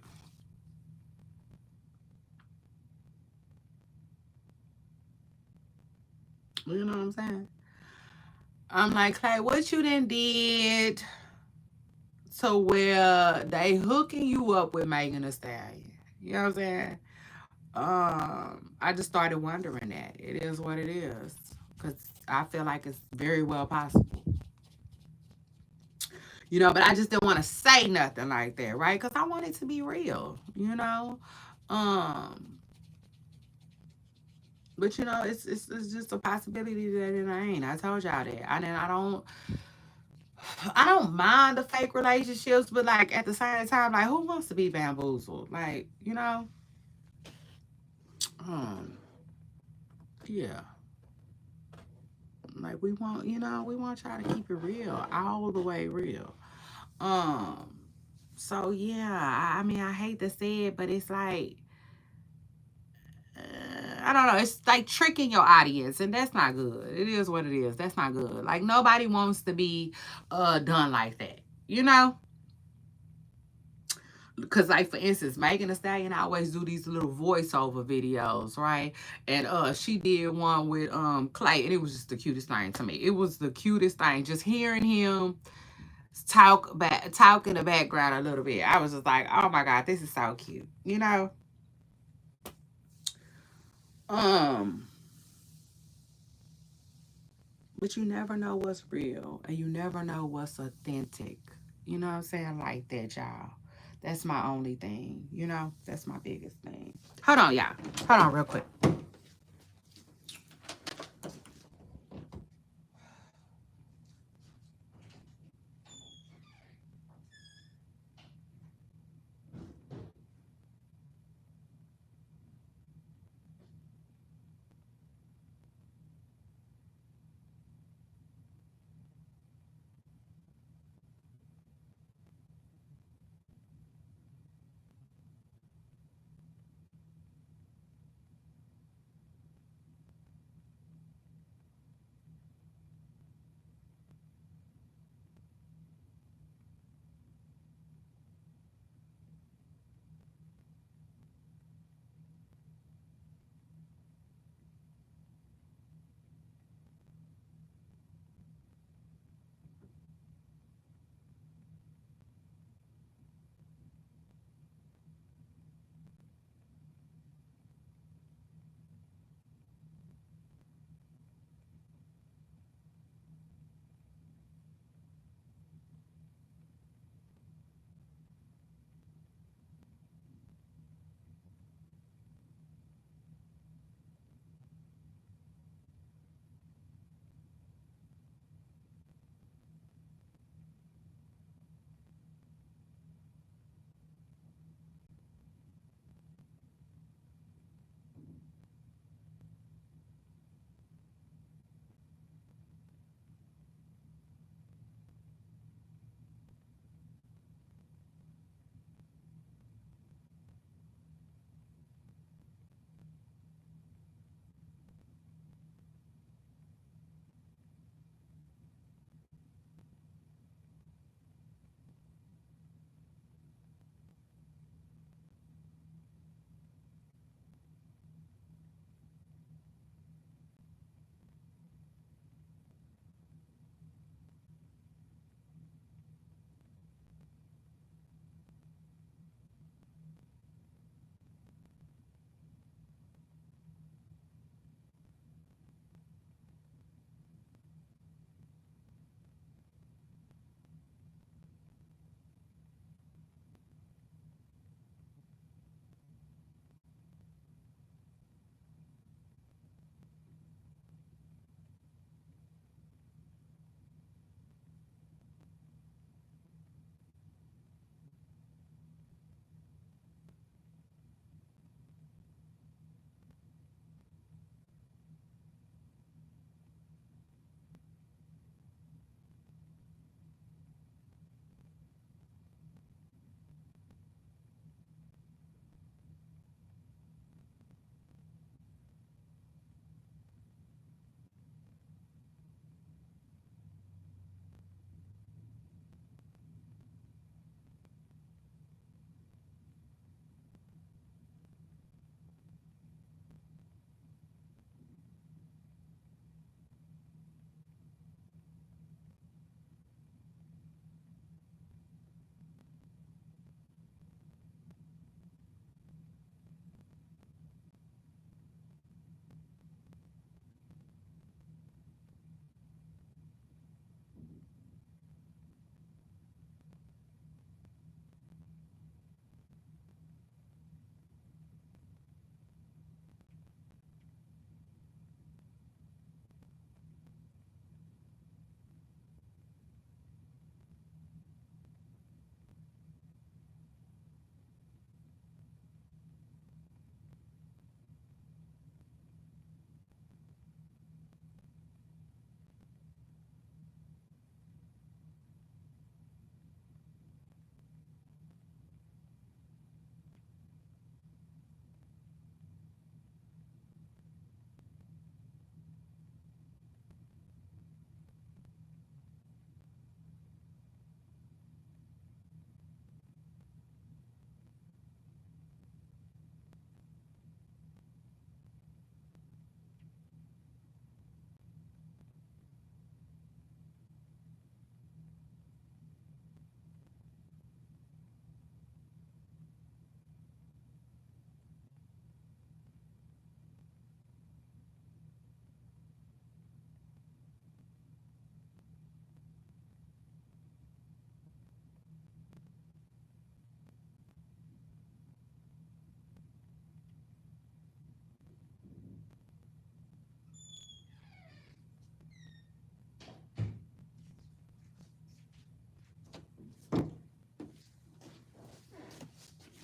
You know what I'm saying? I'm like, Clay, what you then did to where they hooking you up with Megan Thee Stallion? You know what I'm saying? I just started wondering that. It is what it is. Because I feel like it's very well possible. You know, but I just didn't want to say nothing like that, right? Because I want it to be real, you know? Um, but you know, it's just a possibility that it ain't. I told y'all that. I don't mind the fake relationships, but like at the same time, like who wants to be bamboozled? Like, you know? Um, yeah. Like we want, you know, we want y'all to keep it real, all the way real. Um, so yeah, I mean, I hate to say it, but it's like, I don't know, it's like tricking your audience, and that's not good. It is what it is. That's not good. Like nobody wants to be done like that, you know? Because like for instance, Megan Thee Stallion always do these little voiceover videos, right? And she did one with Clay, and it was just the cutest thing to me. It was the cutest thing, just hearing him talk in the background a little bit. I was just like, oh my god, this is so cute, you know. Um, but you never know what's real, and you never know what's authentic. You know what I'm saying? Like that, y'all. That's my only thing. You know, that's my biggest thing. Hold on, y'all. Hold on, real quick.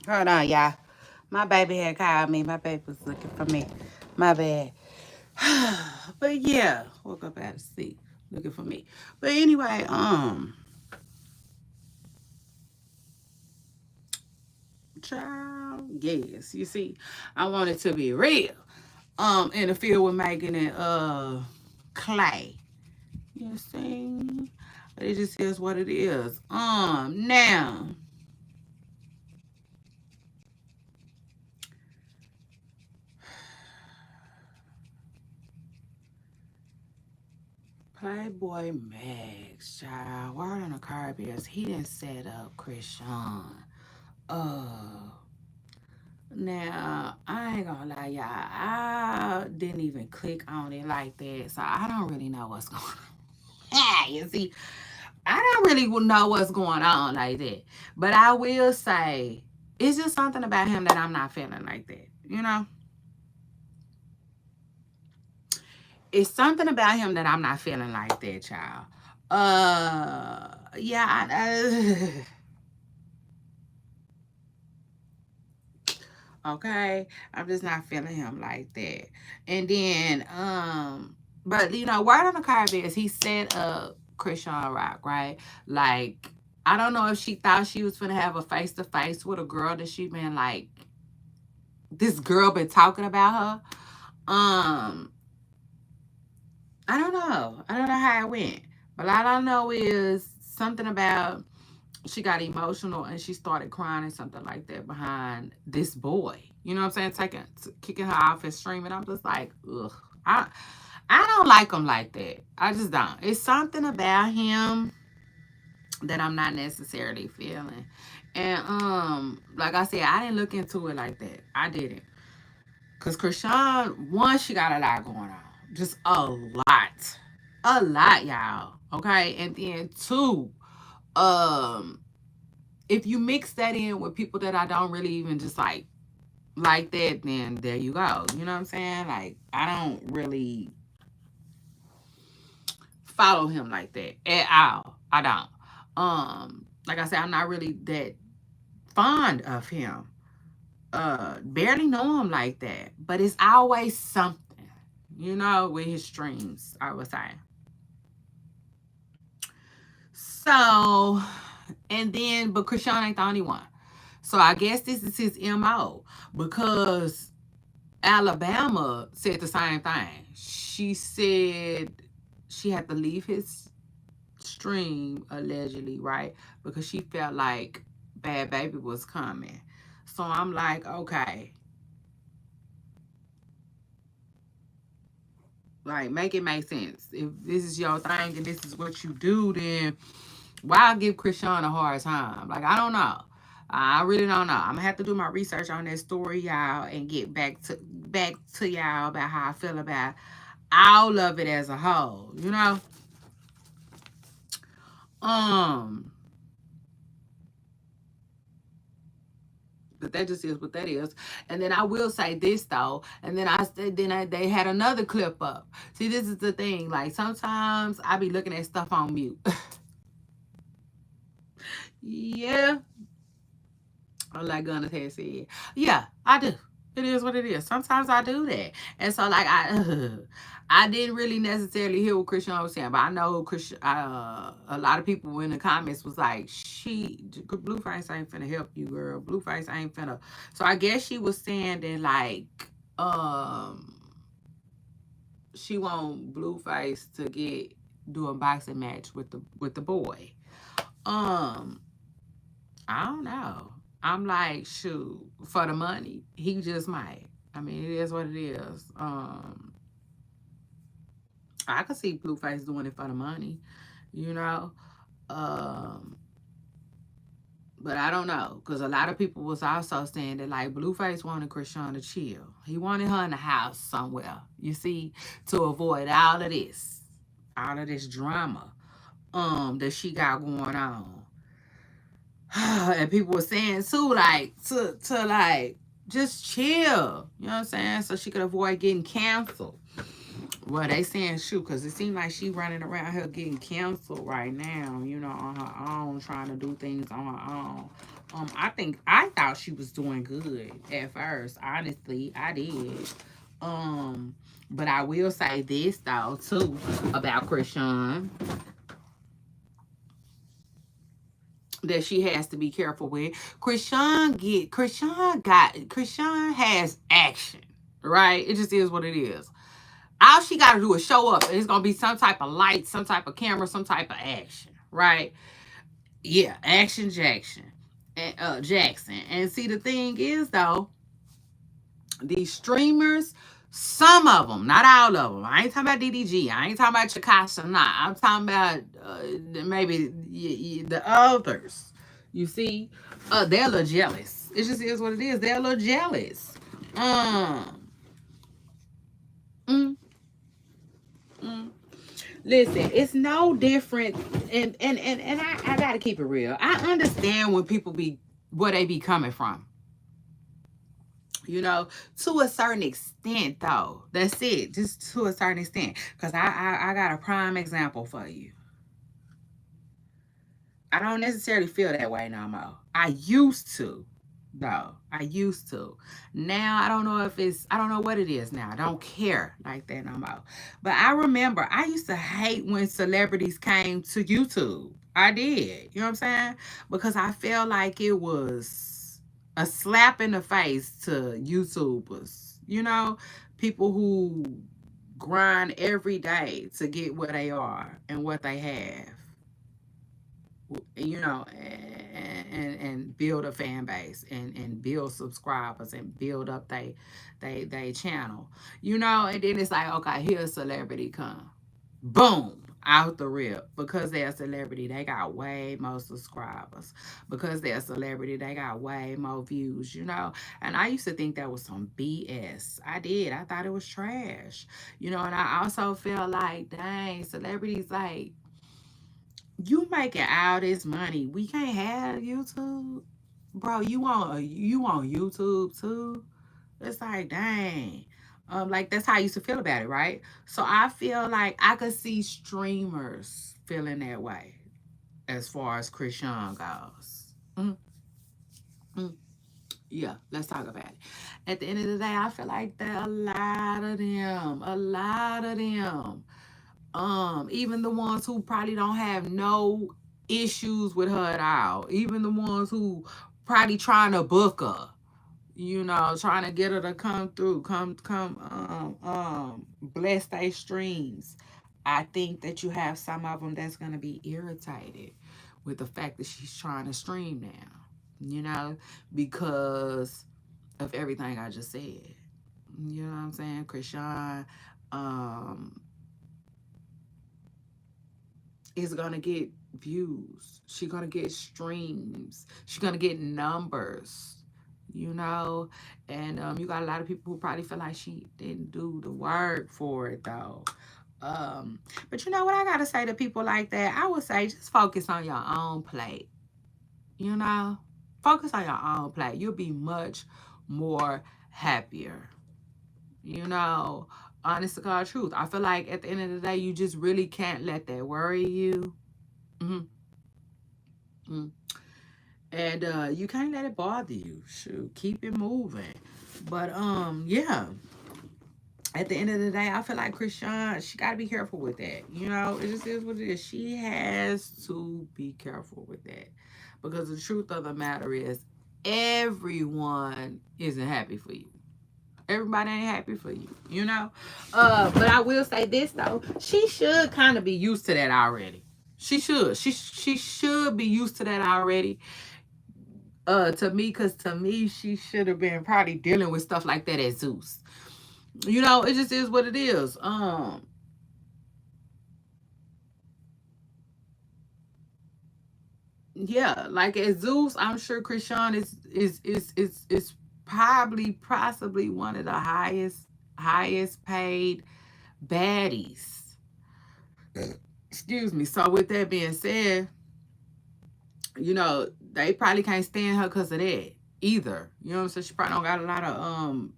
Hold on, y'all. My baby had called me. My baby was looking for me. My bad. But yeah, woke up out of sleep looking for me. But anyway, child, yes, you see, I want it to be real. In the field with making it clay. You see? But it just is what it is. Now Playboy Max, child. Word on the Caribbeans, he didn't set up Krishan. Uh, Now, I ain't gonna lie, y'all. I didn't even click on it like that, so I don't really know what's going on. Yeah, you see, I don't really know what's going on like that. But I will say, it's just something about him that I'm not feeling like that. You know, it's something about him that I'm not feeling like that, child. Yeah, okay, I'm just not feeling him like that. And then, but you know, word on the card is he set up Christian Rock, right? Like, I don't know if she thought she was gonna have a face to face with a girl that she been like, this girl been talking about her. I don't know. I don't know how it went, but all I know is something about she got emotional and she started crying or something like that behind this boy. You know what I'm saying? Kicking her off and streaming. I'm just like, ugh. I I don't like him like that. I just don't. It's something about him that I'm not necessarily feeling. And like I said, I didn't look into it like that. I didn't. Cause Krishan, one, she got a lot going on. Just a lot. A lot, y'all. Okay. And then two, um, if you mix that in with people that I don't really even just like that, then there you go. You know what I'm saying? Like, I don't really follow him like that at all. I don't. Like I said, I'm not really that fond of him. Barely know him like that. But it's always something, you know, with his streams, I would say. So, and then, but Krishan ain't the only one. So I guess this is his MO because Alabama said the same thing. She said she had to leave his stream allegedly, right? Because she felt like Bad Baby was coming. So I'm like, okay, like make it make sense. If this is your thing and this is what you do, then why give Krishan a hard time? Like, I don't know. I really don't know. I'm gonna have to do my research on that story, y'all, and get back to y'all about how I feel about all of it as a whole, you know? Um, but that just is what that is. And then I will say this though, and then they had another clip up. See, this is the thing. Like sometimes I be looking at stuff on mute. Yeah, like Gunna had said. Yeah, I do. It is what it is. Sometimes I do that. And so like I didn't really necessarily hear what Christian was saying, but I know Christian a lot of people in the comments was like, Blueface ain't finna help you, girl. Blueface ain't finna. So I guess she was saying that like um she want Blueface to get do a boxing match with the boy. Um I don't know. I'm like, shoot, for the money, he just might. I mean, it is what it is. I could see Blueface doing it for the money, you know. Um, but I don't know, because a lot of people was also saying that like Blueface wanted Krishan to chill. He wanted her in the house somewhere, you see, to avoid all of this drama that she got going on. And people were saying too, like to like just chill. You know what I'm saying? So she could avoid getting canceled. Well, they saying shoot, because it seemed like she running around here getting canceled right now, you know, on her own, trying to do things on her own. I thought she was doing good at first. Honestly, I did. Um, but I will say this though too about Krishan, that she has to be careful with. Krishan has action, right? It just is what it is. All she got to do is show up. It's gonna be some type of light, some type of camera, some type of action, right? Yeah, action Jackson. And Jackson. And see, the thing is though, these streamers, some of them, not all of them. I ain't talking about DDG. I ain't talking about Chakasha. Nah, I'm talking about maybe the others. You see, they're a little jealous. It just is what it is. They're a little jealous. Um, mm, mm. Listen, it's no different, and I gotta keep it real. I understand when people be where they be coming from, to a certain extent though. That's it, just to a certain extent. Cause I got a prime example for you. I don't necessarily feel that way no more. I used to, though. I used to. Now I don't know if I don't know what it is now. I don't care like that no more. But I remember I used to hate when celebrities came to YouTube. I did. You know what I'm saying? Because I felt like it was a slap in the face to YouTubers. People who grind every day to get where they are and what they have, and build a fan base and build subscribers and build up they channel, and then it's like, okay, here's a celebrity come, boom, out the rip. Because they're a celebrity, they got way more subscribers. Because they're a celebrity, they got way more views, and I used to think that was some BS. I thought it was trash, and I also feel like, dang, celebrities, like, you making all this money, we can't have YouTube, bro. You on YouTube too? It's like, dang. Like, that's how I used to feel about it, right? So I feel like I could see streamers feeling that way as far as Krishan goes. Mm, mm. Yeah, let's talk about it. At the end of the day, I feel like there are a lot of them, even the ones who probably don't have no issues with her at all, even the ones who probably trying to book her, trying to get her to come through, come bless their streams. I think that you have some of them that's going to be irritated with the fact that she's trying to stream now, because of everything I just said. You know what I'm saying? Krishan, um is gonna get views. She's gonna get streams. She's gonna get numbers. You know, and you got a lot of people who probably feel like she didn't do the work for it though. But you know what I gotta say to people like that? I would say just focus on your own plate. You know, focus on your own plate. You'll be much more happier. You know, honest to God truth. I feel like at the end of the day, you just really can't let that worry you. Mhm. Mm. And you can't let it bother you. Shoot, keep it moving. But yeah. At the end of the day, I feel like Krishan, she gotta be careful with that. It just is what it is. She has to be careful with that. Because the truth of the matter is, everyone isn't happy for you. Everybody ain't happy for you. But I will say this though, she should kind of be used to that already. She should. She should be used to that already. To me, she should have been probably dealing with stuff like that at Zeus. It just is what it is. Yeah, like at Zeus, I'm sure Krishan is probably possibly one of the highest paid baddies. Excuse me. So with that being said, they probably can't stand her because of that either. You know what I'm saying? She probably don't got a lot of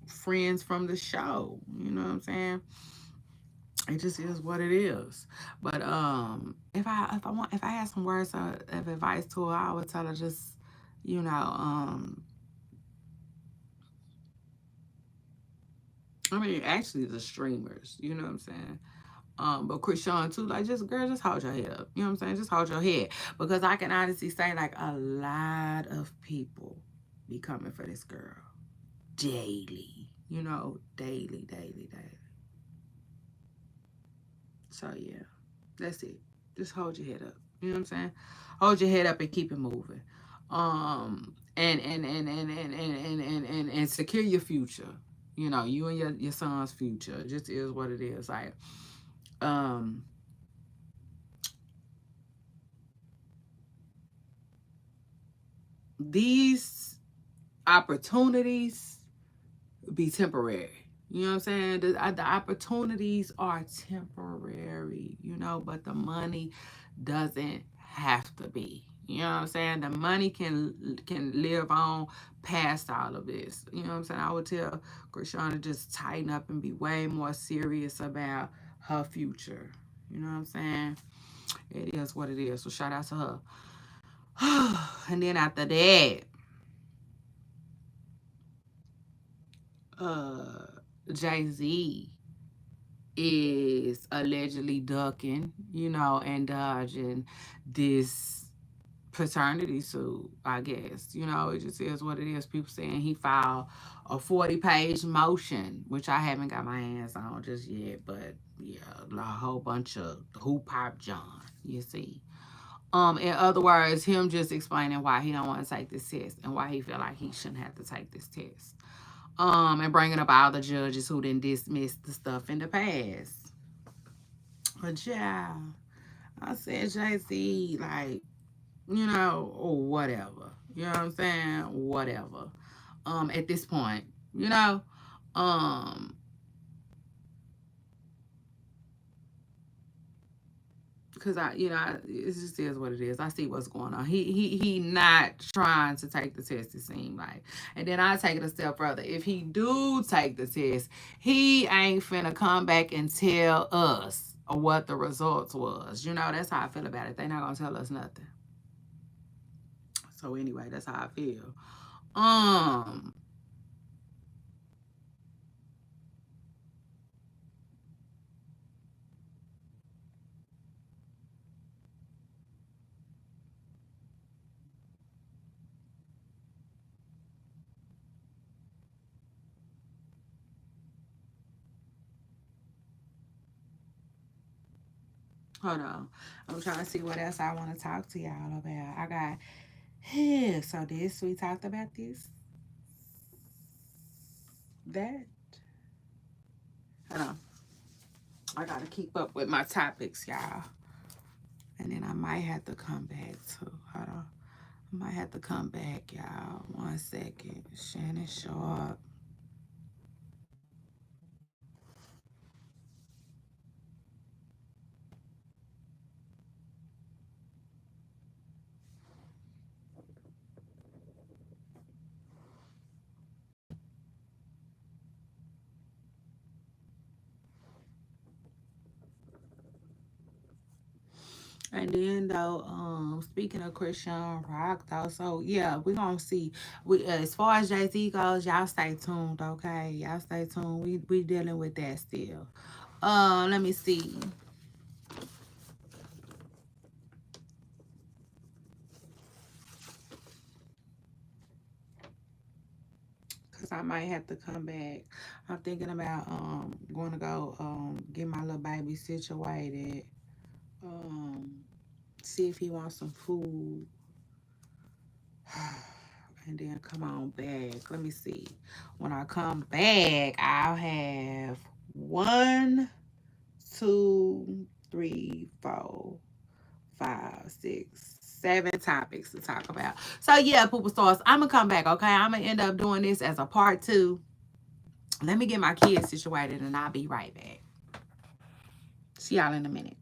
friends from the show. You know what I'm saying? It just is what it is. But if I had some words of advice to her, I would tell her just, you know, I mean, actually the streamers, you know what I'm saying? But Krishan too, like, just girl, just hold your head up. You know what I'm saying? Just hold your head. Because I can honestly say, like, a lot of people be coming for this girl daily. You know, daily, daily, daily. So yeah, that's it. Just hold your head up. You know what I'm saying? Hold your head up and keep it moving. And secure your future. You know, you and your son's future. It just is what it is. Like, um, these opportunities be temporary. You know what I'm saying? The opportunities are temporary, you know, but the money doesn't have to be. You know what I'm saying? The money can live on past all of this. You know what I'm saying? I would tell Krishan to just tighten up and be way more serious about her future. You know what I'm saying? It is what it is. So shout out to her. And then after that, uh Jay-Z is allegedly ducking, you know, and dodging this paternity suit, I guess. You know, it just is what it is. People saying he filed a 40-page motion, which I haven't got my hands on just yet, but yeah, a whole bunch of hoop hop John, you see. In other words, him just explaining why he don't want to take this test and why he feel like he shouldn't have to take this test. And bringing up all the judges who didn't dismiss the stuff in the past. But yeah, I said Jay-Z, like, you know, or whatever. You know what I'm saying? Whatever. At this point, you know, um, because it just is what it is. I see what's going on. He not trying to take the test. It seemed like, and then I take it a step further. If he do take the test, he ain't finna come back and tell us what the results was. You know, that's how I feel about it. They not gonna tell us nothing. So anyway, that's how I feel. Um, Hold on. I'm trying to see what else I want to talk to y'all about. I got here. So this we talked about this. That. Hold on. I gotta keep up with my topics, y'all. And then I might have to come back too. Hold on. I might have to come back, y'all. 1 second. Shannon Sharp. And then though, speaking of Christian Rock though, so yeah, we're gonna see. We as far as Jay-Z goes, y'all stay tuned, okay? Y'all stay tuned. We dealing with that still. Let me see. Cause I might have to come back. I'm thinking about going to go get my little baby situated. Um See if he wants some food. And then come on back. Let me see. When I come back, I'll have 1, 2, 3, 4, 5, 6, 7 topics to talk about. So yeah, Poopa Stars, I'm gonna come back, okay? I'm gonna end up doing this as a part 2. Let me get my kids situated and I'll be right back. See y'all in a minute.